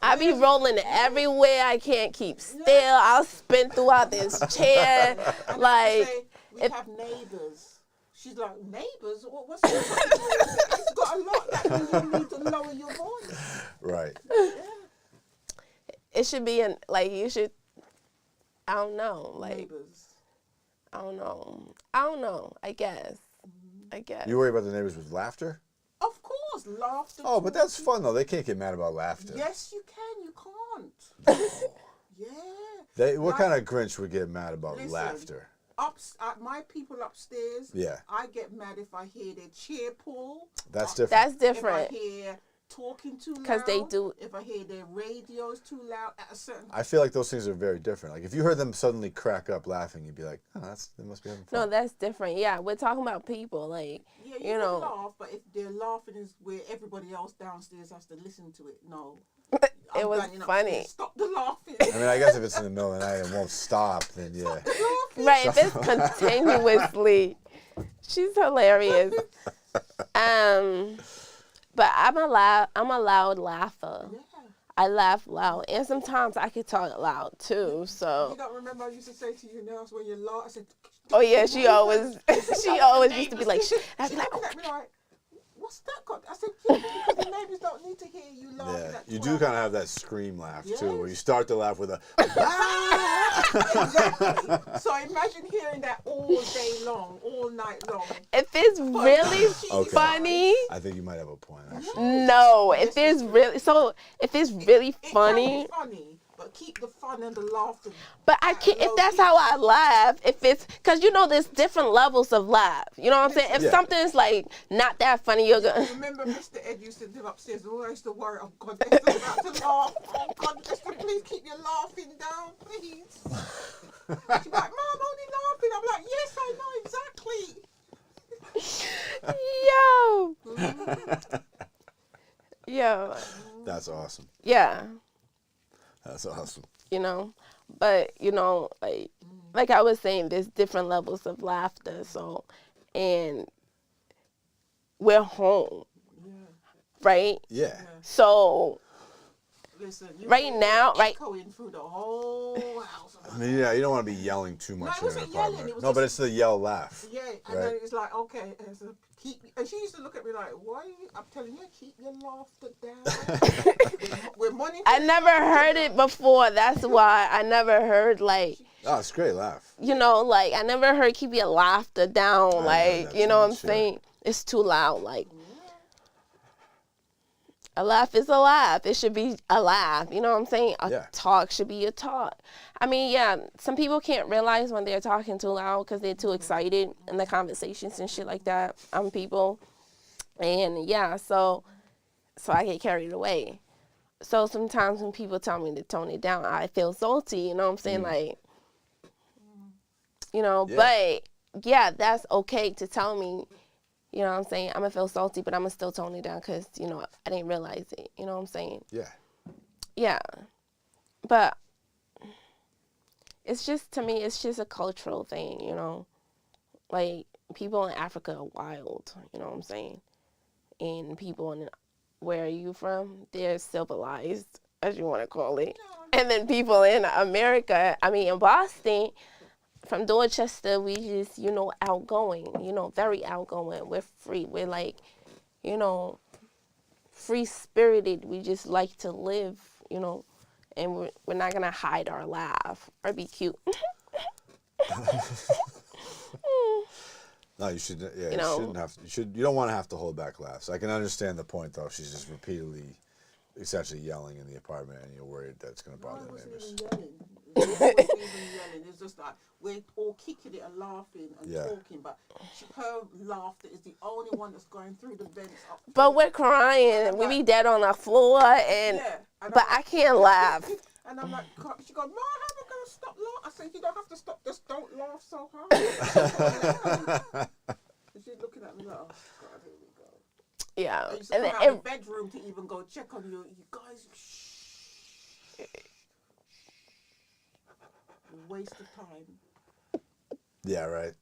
I be rolling everywhere. I can't keep still. I'll spin throughout this chair. And Like we have neighbours. She's like, neighbours? What's that? It's got a lot that you need to lower your voice. Right. it should be you should. I don't know. Like Neighbours. I don't know. I guess. I guess. You worry about the neighbors with laughter? Of course, laughter. Oh, but that's talking. fun though. They can't get mad about laughter. Yes, you can. You can't. Yeah. What Like, kind of Grinch would get mad about listen, laughter? My people upstairs. Yeah. I get mad if I hear their chair pull. That's different. That's different. If I hear talking too loud. 'Cause they do- If I hear their radios too loud at a certain. I feel like those things are very different. Like if you heard them suddenly crack up laughing, you'd be like, "Oh, they must be having fun." No, that's different. Yeah, we're talking about people. Like, Yeah, you know. can laugh, but if they're laughing is where everybody else downstairs has to listen to it. No. It was banging funny. upstairs. Stop the laughing. I mean, I guess if it's in the middle of the night and won't stop, then yeah. Laughing. Right, if it's continuously. She's hilarious. But I'm a loud laugher. Yeah. I laugh loud, and sometimes I can talk loud too. You So, don't remember I used to say to you now when you laugh, I said, oh yeah, she always used to be like, I'd be like, looking oh. at me like, what's that got? I said, yeah, because the neighbors don't need to hear you laughing Yeah, at you 12. do kind of have that scream laugh too, where Yes. you start to laugh with a. Exactly. So imagine hearing that all day long, all night long. If it's really Okay. funny, I think you might have a point. Actually. no. If it's really really It funny, can be funny, but keep the fun and the laughter. but I can't. If that's how I laugh, if it's because there's different levels of laugh. You know what I'm saying? If Yeah. something's like not that funny, you're gonna. Remember Mr. Ed used to live upstairs and always used to worry, oh God, Esther's about to laugh. Oh God, Esther, please keep your laughing down, please. She's like, Mom, only laughing. I'm like, yes, I know exactly. Yo, That's awesome. yeah. That's awesome. But like I was saying, there's different levels of laughter. So, and we're home, right? Yeah. So Listen, you right were now, right? echoing through the whole house. I mean, yeah, you don't want to be yelling too much it in an wasn't yelling, apartment. it was No, but just- it's the yell laugh. Yeah, and Right. then it's like, okay, and, so and she used to look at me like, why? I'm telling you, keep your laughter down. we're monitoring. I never heard it before. That's why I never heard Oh, it's a great laugh. I never heard keep your laughter down. I know Like, that you know what I'm too, saying? It's too loud. Like, a laugh is a laugh. It should be a laugh. You know what I'm saying? A Yeah. talk should be a talk. I mean, yeah, some people can't realize when they're talking too loud because they're too excited in the conversations and shit like that. People. And yeah, so I get carried away. So sometimes when people tell me to tone it down, I feel salty. You know what I'm saying? Like, Yeah. but yeah, that's okay to tell me. You know what I'm saying? I'm going to feel salty, but I'm going to still tone it down because, I didn't realize it. You know what I'm saying? Yeah. Yeah. But it's just, to me, it's just a cultural thing, Like, people in Africa are wild, you know what I'm saying? And people in, where are you from? They're civilized, as you want to call it. And then people in America, in Boston, from Dorchester, we just, outgoing, very outgoing. We're free. We're like, free-spirited. We just like to live, and we're not going to hide our laugh or be cute. No, you should. Yeah, You know. shouldn't have. You don't want to have to hold back laughs. I can understand the point though. She's just repeatedly, essentially yelling in the apartment, and you're worried that it's going to No, bother it the wasn't neighbors. even yelling. It wasn't even yelling. It's just like we're all kicking it and laughing and Yeah. talking, but her laughter is the only one that's going through the vents up. But we're crying. We be dead on the floor, and Yeah, and but I'm I can't laugh. And I'm like, God, she goes, Mom, how am I going to stop laughing? I said, you don't have to stop, just don't laugh so hard. And she's looking at me like, oh, God, here we go. Yeah, I used to and come then out of the bedroom to even go check on you. You guys, shh. Waste of time. Yeah, right.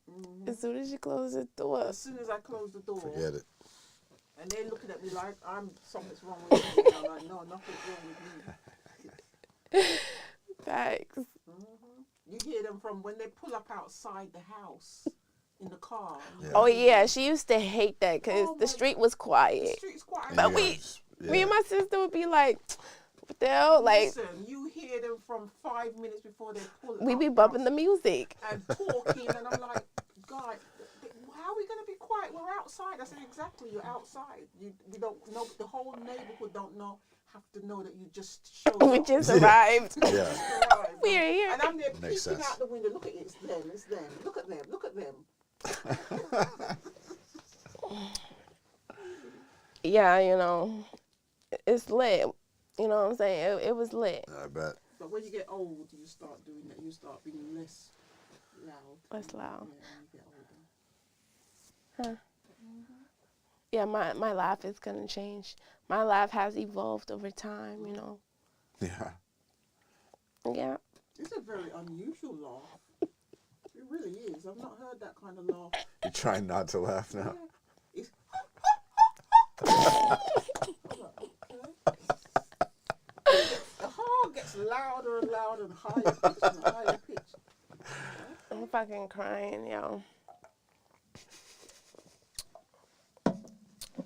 as soon as you close the door, As soon as I close the door, Forget it. and they're looking at me like something's wrong with me. And I'm like, no, nothing's wrong with me. facts. You hear them from when they pull up outside the house in the car. Yeah. Oh yeah, she used to hate that because Oh, the my street was The quiet. street's quiet. But You we- guys- Me yeah. and my sister would be like, "What the hell?" Like, Listen, you hear them from 5 minutes before they pull we up be bumping the music. and talking, and I'm like, God, how are we going to be quiet? quiet. We're outside. I said, exactly. You're outside. We don't know. The whole neighborhood don't know. Have to know that you just showed We up. just arrived. Yeah. Just arrived. We are here. And I'm there Makes peeking sense. out the window. Look at it. It's them. It's them. Look at them. Look at them. Yeah, you know, it's lit. You know what I'm saying? It was lit. I bet. But when you get old, you start doing that. You start being less loud. Less loud. Yeah, when you get older. Yeah, my laugh is gonna change. My laugh has evolved over time, you know. Yeah. Yeah. It's a very unusual laugh. It really is. I've not heard that kind of laugh. You're trying not to laugh now. It's the heart gets louder and louder and higher pitch and higher pitch. I'm fucking crying, yo.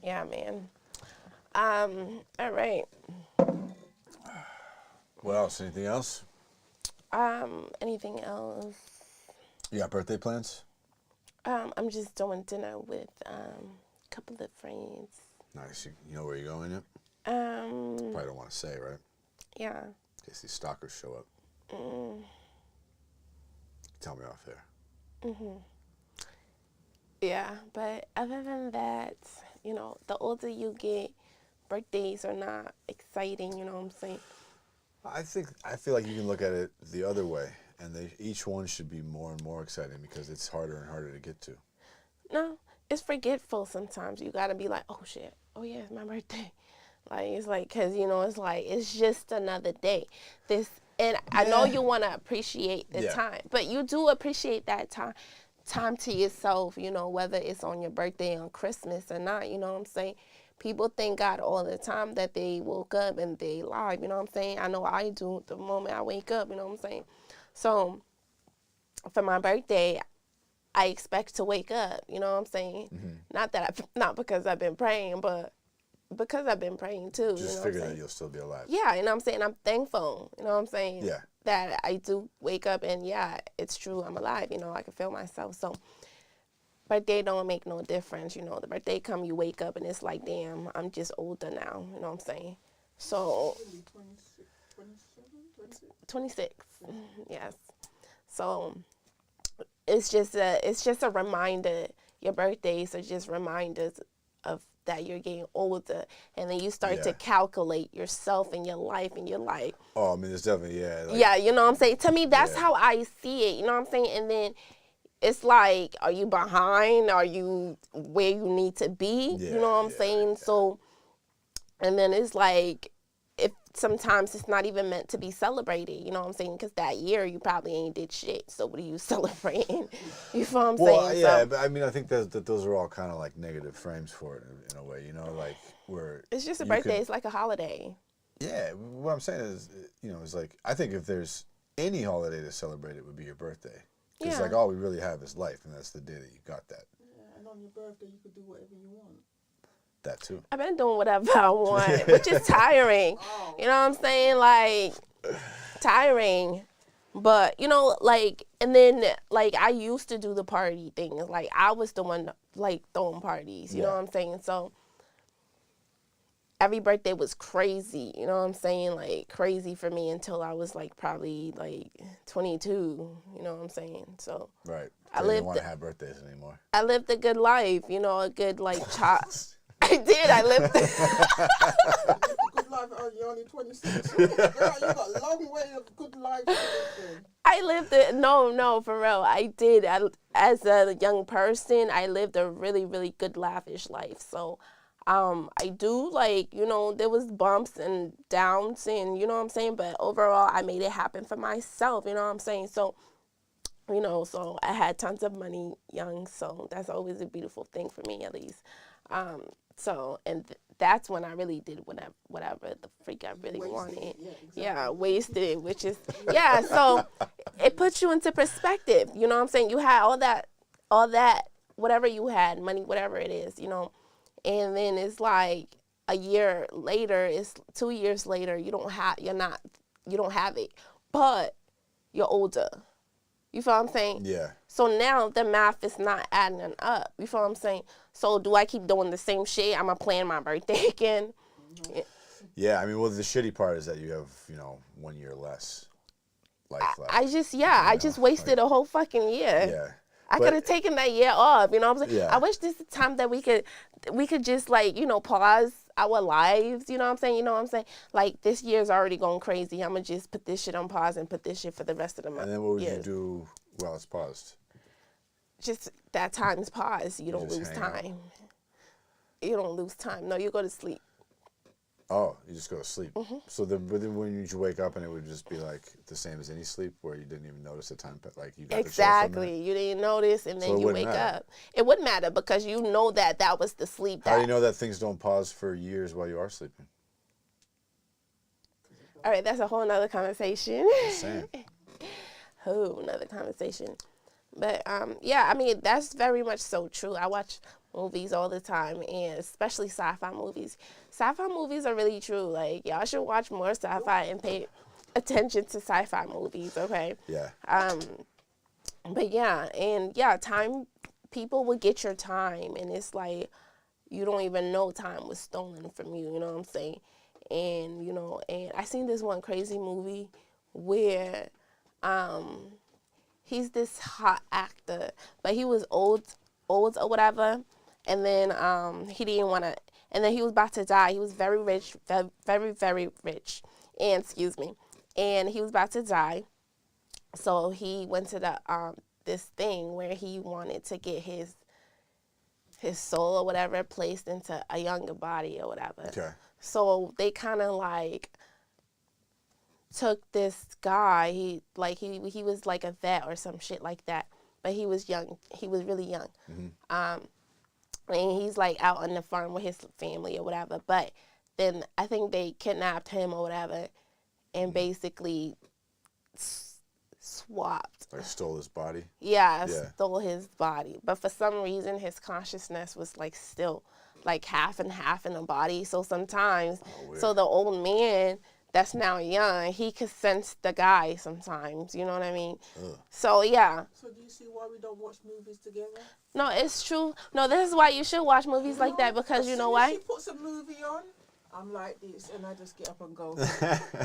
Yeah, man. All right. What else? Anything else? Anything else? You got birthday plans? I'm just doing dinner with a couple of friends. Nice. You know where you're going yet? Um, Probably don't want to say, right? yeah. In case these stalkers show up. Tell me off there. Yeah, but other than that, you know, the older you get, birthdays are not exciting, you know what I'm saying? I feel like you can look at it the other way, and each one should be more and more exciting because it's harder and harder to get to. No, it's forgetful sometimes. You gotta be like, oh shit, oh yeah, it's my birthday. Like, it's like, cause you know, it's like, it's just another day. And I know you wanna appreciate the time, but you do appreciate that time to yourself, you know, whether it's on your birthday, on Christmas or not, you know what I'm saying? People thank God all the time that they woke up and they live, you know what I'm saying? I know I do the moment I wake up, you know what I'm saying? So, for my birthday, I expect to wake up, you know what I'm saying? Not because I've been praying, but because I've been praying too. Just you know what I'm figure saying? that you'll still be alive. Yeah, you know what I'm saying? I'm thankful, you know what I'm saying? Yeah. That I do wake up and yeah, it's true, I'm alive, you know, I can feel myself. So birthday don't make no difference, you know. The birthday come, you wake up and it's like, damn, I'm just older now, you know what I'm saying? So 26, yes. So it's just a reminder. Your birthdays are just reminders of that you're getting older, and then you start to calculate yourself and your life, and you're like, oh, I mean, it's definitely, yeah, you know what I'm saying? To me, that's how I see it, you know what I'm saying? And then it's like, are you behind? Are you where you need to be? You know what I'm saying? Yeah. So, and then it's like, if sometimes it's not even meant to be celebrated, you know what I'm saying? Because that year you probably ain't did shit. So what are you celebrating? You know what I'm saying? Yeah, so, but I mean, I think that those are all kind of like negative frames for it in a way, you know, like where it's just a birthday. It's like a holiday. Yeah. What I'm saying is, you know, it's like, I think if there's any holiday to celebrate, it would be your birthday. Because like all we really have is life, and that's the day that you got that. Yeah, and on your birthday you could do whatever you want. That too. I've been doing whatever I want, which is tiring. You know what I'm saying? Like, tiring. But, you know, like, and then, like, I used to do the party things. Like, I was the one, like, throwing parties. You know what I'm saying? So, every birthday was crazy. You know what I'm saying? Like, crazy for me until I was, like, probably, like, 22. You know what I'm saying? So. Right. I didn't want to have birthdays anymore. I lived a good life. You know, a good, like, child. I did. I lived good life. Oh, you're only 26. Girl, you got a long way of good life. I lived it. No, for real. I did. As a young person, I lived a really, really good, lavish life. So, I do, like, you know, there was bumps and downs and, you know what I'm saying? But overall, I made it happen for myself. You know what I'm saying? So, you know, so I had tons of money young. So that's always a beautiful thing for me, at least. So, and that's when I really did whatever the freak I really wanted. Yeah, wasted it, which is, so it puts you into perspective. You know what I'm saying? You had all that, whatever you had, money, whatever it is, you know, and then it's like a year later, it's 2 years later, you don't have it, but you're older. You feel what I'm saying? Yeah. So now the math is not adding up. You feel what I'm saying? So do I keep doing the same shit? I'm going to plan my birthday again. Yeah, I mean, well, the shitty part is that you have, 1 year less life left. I just wasted a whole fucking year. Yeah. I could have taken that year off, you know what I'm saying? Yeah. I wish this is the time that we could just like, pause our lives, you know what I'm saying? You know what I'm saying? Like, this year's already going crazy. I'm going to just put this shit on pause and put this shit for the rest of the month. And then what would you do while it's paused? Just that time's paused. You don't just lose hang out. time. You don't lose time. No, you go to sleep. Oh, you just go to sleep. Mm-hmm. So but then when you wake up and it would just be like the same as any sleep where you didn't even notice the time, but like you got Exactly. You didn't notice and then So it you wouldn't wake matter. up. It wouldn't matter because you know that was the sleep. How do you know that things don't pause for years while you are sleeping? All right, that's a whole nother conversation. Just saying. Whole nother conversation. But yeah, I mean, that's very much so true. I watch movies all the time, and especially sci-fi movies. Sci-fi movies are really true. Like, y'all should watch more sci-fi and pay attention to sci-fi movies, okay? Yeah. But yeah, and yeah, time, people will get your time, and it's like, you don't even know time was stolen from you, you know what I'm saying? And, and I seen this one crazy movie where he's this hot actor, but he was old or whatever, and then he didn't want to, and then he was about to die. He was very rich, very, very rich, and and he was about to die. So he went to the this thing where he wanted to get his soul or whatever placed into a younger body or whatever. Okay. So they kind of like took this guy. He was like a vet or some shit like that, but he was young. He was really young. Mm-hmm. And he's like out on the farm with his family or whatever. But then I think they kidnapped him or whatever, and basically swapped. Like stole his body? Yeah, stole his body. But for some reason, his consciousness was like still like half and half in the body. So sometimes, so the old man that's now young, he could sense the guy sometimes. You know what I mean? Ugh. So yeah. So do you see why we don't watch movies together? No, it's true. No, this is why you should watch movies like that, because you know why? She puts a movie on, I'm like this, and I just get up and go.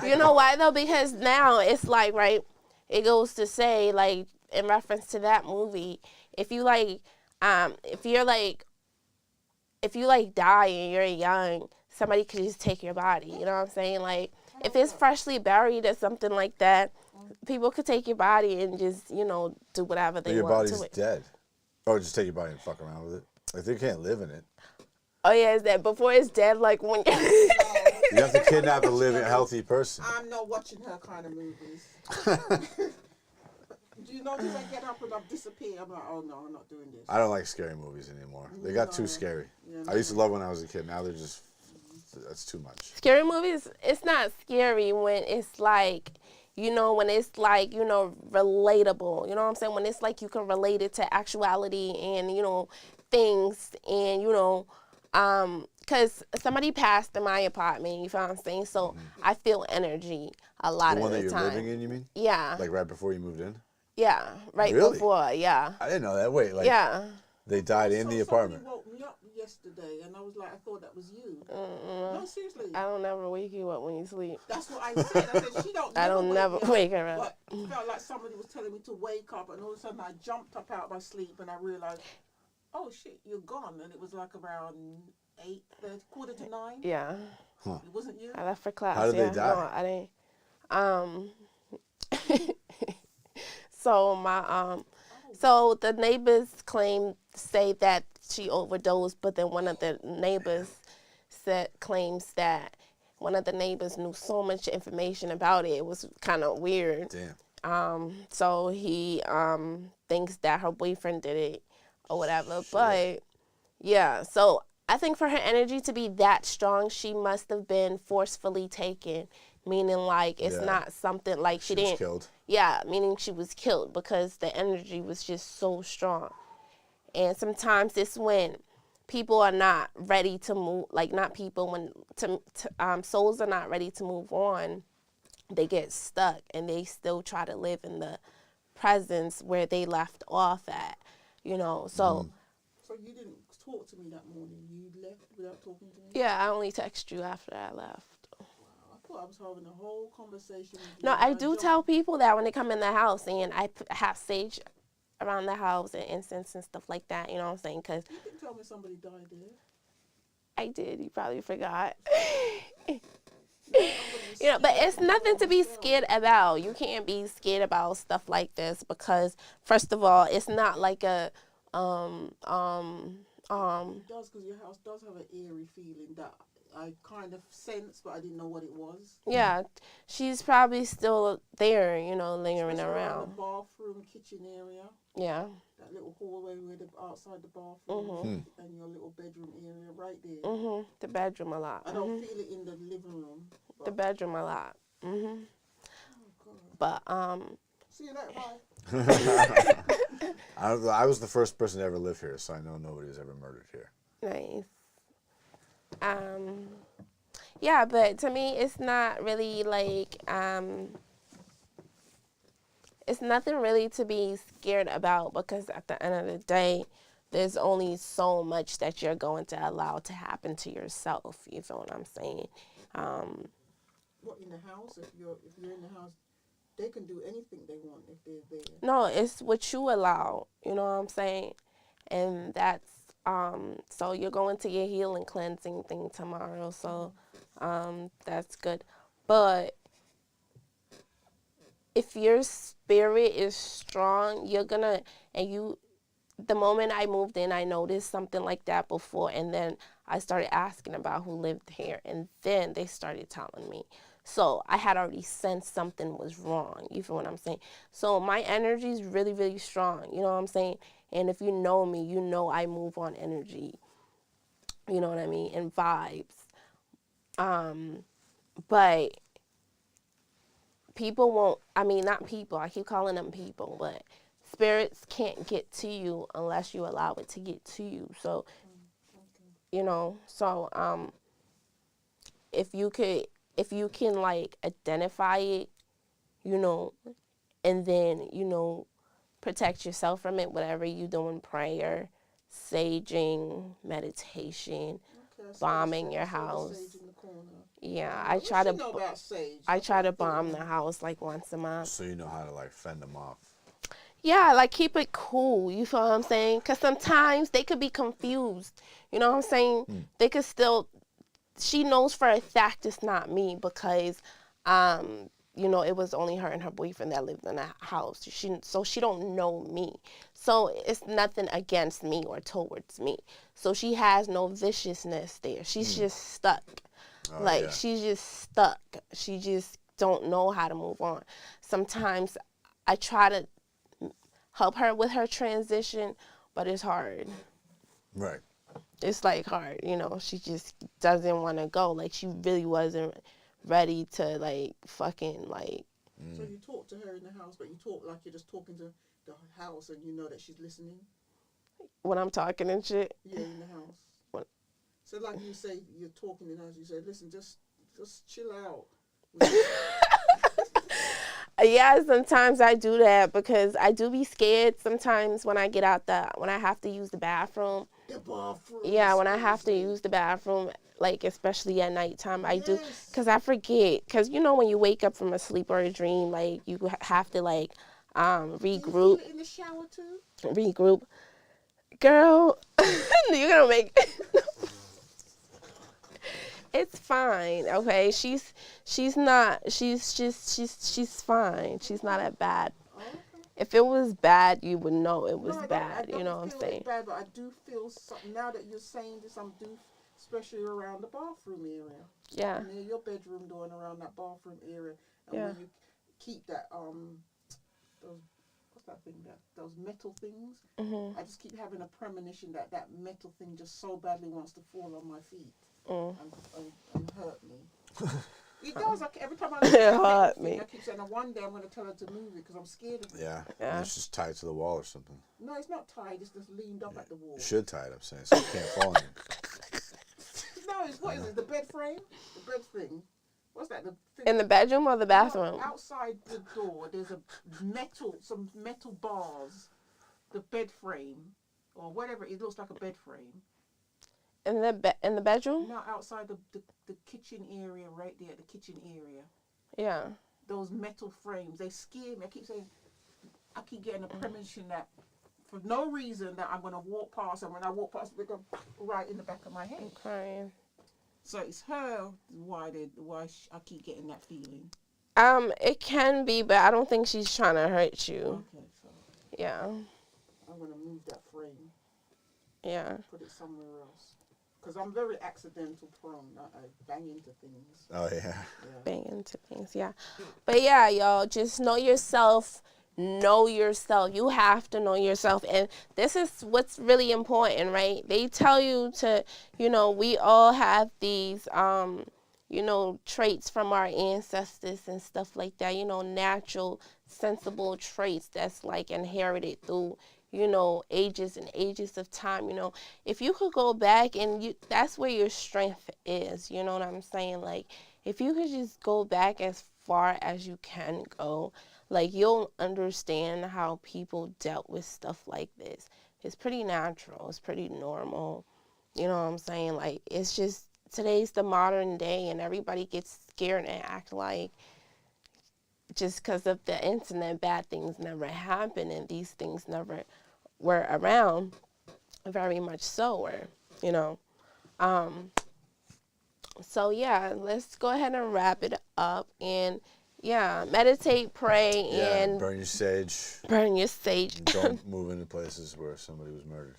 You know why though? Because now it's like, right, it goes to say, like, in reference to that movie, if you like die and you're young, somebody could just take your body. You know what I'm saying? Like, if it's freshly buried or something like that, people could take your body and just, do whatever they want to it. Your body's dead. Or just take your body and fuck around with it. Like, they can't live in it. Oh yeah, is that before it's dead? Like when You have to kidnap a living, healthy person. I'm not watching her kind of movies. Do you notice I get up and I've disappeared? I'm like, oh no, I'm not doing this. I don't like scary movies anymore. They got too scary. I used to love when I was a kid. Now they're just, that's too much. Scary movies, it's not scary when it's like, when it's like, relatable. You know what I'm saying? When it's like you can relate it to actuality and, things and, because somebody passed in my apartment, you feel what I'm saying? So I feel energy a lot of the time. The one that you're living in, you mean? Yeah. Like right before you moved in? Yeah, right Really? before, yeah. I didn't know that. Wait, like yeah. they died in the apartment. Somebody woke me up yesterday, and I was like, I thought that was you. No, seriously. I don't never wake you up when you sleep. That's what I said. I said, she don't I don't never wake her up. But it felt like somebody was telling me to wake up, and all of a sudden I jumped up out of my sleep, and I realized, oh shit, you're gone. And it was like around 8:30, 8:45. Yeah. It wasn't you? I left for class. How did they die? No, I didn't. So so the neighbors say that she overdosed, but then one of the neighbors claims that one of the neighbors knew so much information about it. It was kind of weird. Damn. So he thinks that her boyfriend did it or whatever. But yeah, so I think for her energy to be that strong, she must have been forcefully taken. Meaning, like, it's not something like she didn't. Was killed. Yeah, meaning she was killed because the energy was just so strong. And sometimes it's when people are not ready to move, like not people, when souls are not ready to move on, they get stuck and they still try to live in the presence where they left off at, you know. So So you didn't talk to me that morning. You left without talking to me. yeah, I only texted you after I left. I thought I was having a whole conversation with you. No, I and do jumped- tell people that when they come in the house, and I have sage around the house and incense and stuff like that. You know what I'm saying? Because You didn't tell me somebody died there. I did. You probably forgot. I'm gonna be You know, but scared it's to go nothing to be myself. scared about. You can't be scared about stuff like this because, first of all, it's not like a It does, because your house does have an eerie feeling that I kind of sensed, but I didn't know what it was. yeah. She's probably still there, you know, lingering Especially around around. the bathroom, kitchen area, Yeah. that little hallway with the outside the bathroom Mm-hmm. and your little bedroom area right there. Mhm. The bedroom a lot. I don't feel it in the living room. But, The bedroom a lot. Mhm. oh God. But See you later, bye. I was the first person to ever live here, so I know nobody was ever murdered here. nice. Yeah, but to me, it's not really like it's nothing really to be scared about because at the end of the day, there's only so much that you're going to allow to happen to yourself. You feel what I'm saying? What, in the house? If you're in the house, they can do anything they want if they're there. No, it's what you allow. You know what I'm saying? And that's so you're going to your healing cleansing thing tomorrow. So that's good. But if your spirit is strong, you're gonna the moment I moved in, I noticed something like that before, and then I started asking about who lived here, and then they started telling me. So I had already sensed something was wrong. You feel what I'm saying? So my energy is really, really strong. You know what I'm saying? And if you know me, you know I move on energy. You know what I mean? And vibes. But people won't, not people, I keep calling them people, but spirits can't get to you unless you allow it to get to you. So, you know, so if you can like identify it, you know, and then, you know, protect yourself from it, whatever you doing, prayer, saging, meditation, Okay, bombing your I saw the house. sage in the corner. Yeah, What she know about sage? I That's try what to I'm bomb thinking. the house like once a month. So you know how to like fend them off. Yeah, like keep it cool. You feel what I'm saying? Because sometimes they could be confused. You know what I'm saying? They could still. She knows for a fact it's not me because, you know, it was only her and her boyfriend that lived in the house. So she don't know me. So it's nothing against me or towards me. So she has no viciousness there. She's just stuck. Oh, Like yeah. she's just stuck. She just don't know how to move on. Sometimes I try to help her with her transition, but it's hard. Right. It's like hard, you know. She just doesn't want to go. Like she really wasn't ready to like fucking like. So you talk to her in the house, but you talk like you're just talking to the house, and you know that she's listening. When I'm talking and shit. Yeah, in the house. What? So like you say, you're talking in the house. You say, "Listen, just chill out." Yeah, sometimes I do that because I do be scared sometimes when I get out when I have to use the bathroom. The bathroom. Yeah, when I have to use the bathroom, like especially at nighttime, I do, Yes. because I forget. Because you know when you wake up from a sleep or a dream, like you have to like Do you feel regroup, it in the shower too? regroup. Girl, you're gonna make. It's fine, okay? She's fine. She's not that bad. Oh, okay. If it was bad, you would know it was No, I bad. don't You know what I'm feel saying? it's bad, but I do feel something now that you're saying this. Especially around the bathroom area. Yeah. Near your bedroom door and around that bathroom area, and Yeah. when you keep that those what's that thing those metal things. Mhm. I just keep having a premonition that metal thing just so badly wants to fall on my feet Mm. and hurt me. It does. Every time I It look at that hurt metal thing, me. I keep saying, one day I'm going to tell her to move it because I'm scared of it. Yeah. Yeah. It's just tied to the wall or something. No, it's not tied. It's just leaned up at the wall. You should tie it up, saying so it can't fall on you. No, it's what is it? The bed frame? The bed thing. what's that? The thing? In the bedroom or the bathroom? No, outside the door, there's some metal bars, the bed frame, or whatever. It looks like a bed frame. In the bedroom? No, outside the kitchen area, right there, the kitchen area. Yeah. Those metal frames, they scare me. I keep getting a premonition that for no reason that I'm gonna walk past, and when I walk past, they go right in the back of my head. I'm crying. So it's her why I keep getting that feeling. It can be, but I don't think she's trying to hurt you. Okay, so Yeah. I'm gonna move that frame. Yeah. Put it somewhere else. Because I'm very accidental prone. I bang into things. Oh yeah. Yeah. Bang into things, yeah. But yeah, y'all, just know yourself. Know yourself. You have to know yourself. And this is what's really important, right? They tell you to, we all have these, traits from our ancestors and stuff like that, natural, sensible traits that's like inherited through, ages and ages of time. If you could go back and that's where your strength is, you know what I'm saying? Like, if you could just go back as far as you can go, like, you'll understand how people dealt with stuff like this. It's pretty natural. It's pretty normal. You know what I'm saying? Like, it's just, today's the modern day, and everybody gets scared and act like just because of the internet, bad things never happen, and these things never were around, very much so, So, yeah, let's go ahead and wrap it up, and yeah, meditate, pray, and burn your sage. Burn your sage. Don't move into places where somebody was murdered.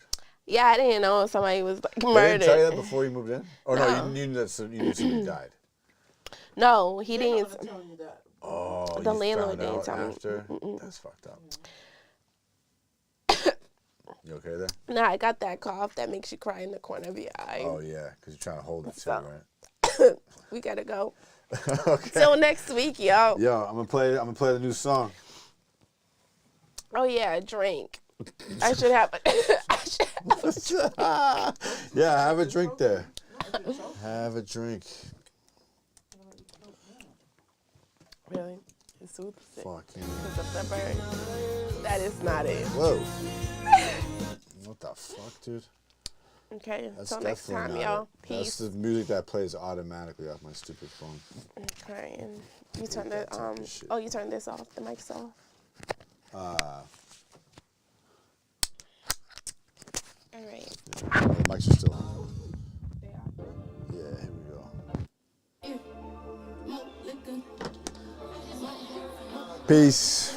Yeah, I didn't know somebody was like They murdered. didn't tell you that before you moved in? Or no, No. you knew somebody died. No, he They're didn't. not gonna tell you that. Oh, The you landlord found didn't out tell me. after? Mm-mm. That's fucked up. You okay there? No, I got that cough that makes you cry in the corner of your eye. Oh yeah, because you're trying to hold it too, So- right? We gotta go. Okay. Till next week, yo. Yo, I'm gonna play the new song. Oh yeah, drink. I should have. Yeah, have a drink there. Not if it's open. Have a drink. Really? It soothes it. Fucking. Because of the bird. That is not it. Whoa. What the fuck, dude? Okay. That's Till next definitely time, not y'all. it. That's Peace. the music that plays automatically off my stupid phone. Okay. And you turn that the type of shit. Oh, you turn this off. The mic's off. All right. The mics are still on. They are. Yeah, here we go. Peace.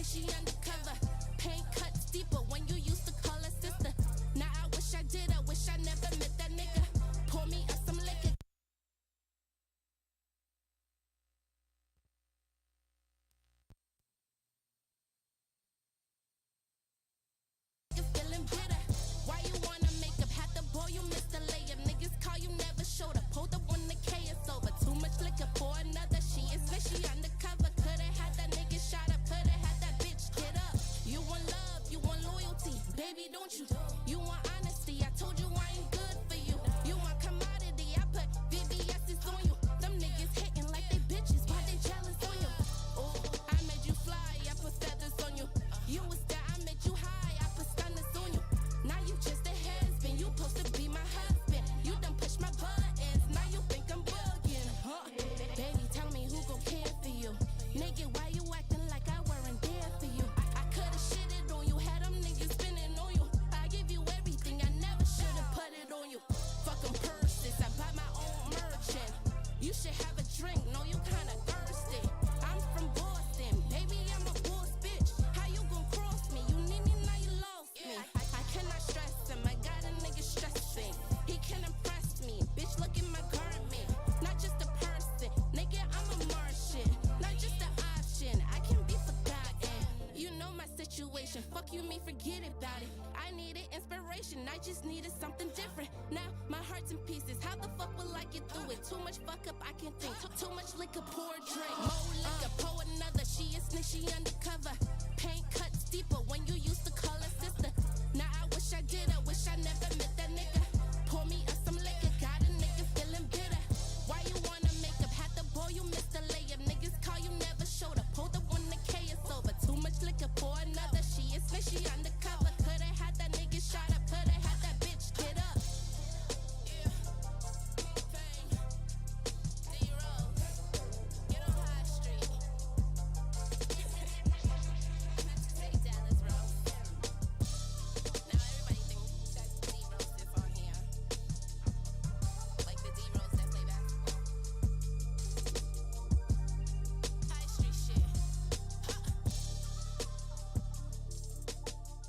She undercover. Paint cuts deeper when you used to call her sister. Now I wish I did. I wish I never met that nigga. Pour me up some liquor. Feeling bitter. Why you wanna make up? Had the boy, you missed the layup. Niggas call you, never showed up. Pulled up when the K is over. Too much liquor for another. She is fishy undercover. Coulda had that nigga shot up. Coulda had that bitch get up. You want love, you want loyalty, baby, don't you? You want honesty, I told you I ain't good for you. You want commodity, I put VVS's on you. Them niggas hating like they bitches, why they jealous on you? Oh, I made you fly, I put feathers on you. You was there, I made you high, I put stunners on you. Now you just a husband, you supposed to be my husband. You done push my buttons, now you think I'm bugging, huh? Baby, tell me who gon' care for you. Nigga, why you acting like I weren't there for you? I coulda shitted on you, had them niggas spinning on you. I give you everything, I never shoulda put it on you. Fucking purses, I buy my own merchant. You should have a drink, no, you kinda thirsty. I'm from Boston, baby, I'm a boss bitch. How you gon' cross me? You need me, now you lost me. I cannot stress him, I got a nigga stressing. He can impress me, bitch, look at my garment. Not just a person, nigga, I'm a Martian. Not just an option, I can be forgotten. You know my situation, fuck you, me, forget about it. I needed inspiration, I just needed something different. Now my heart's in pieces, how the fuck will I get through it? Too much fuck up, I can't think. Too much liquor, pour drink. More liquor, pour another. She is snitch, she undercover. Paint cuts deeper when you used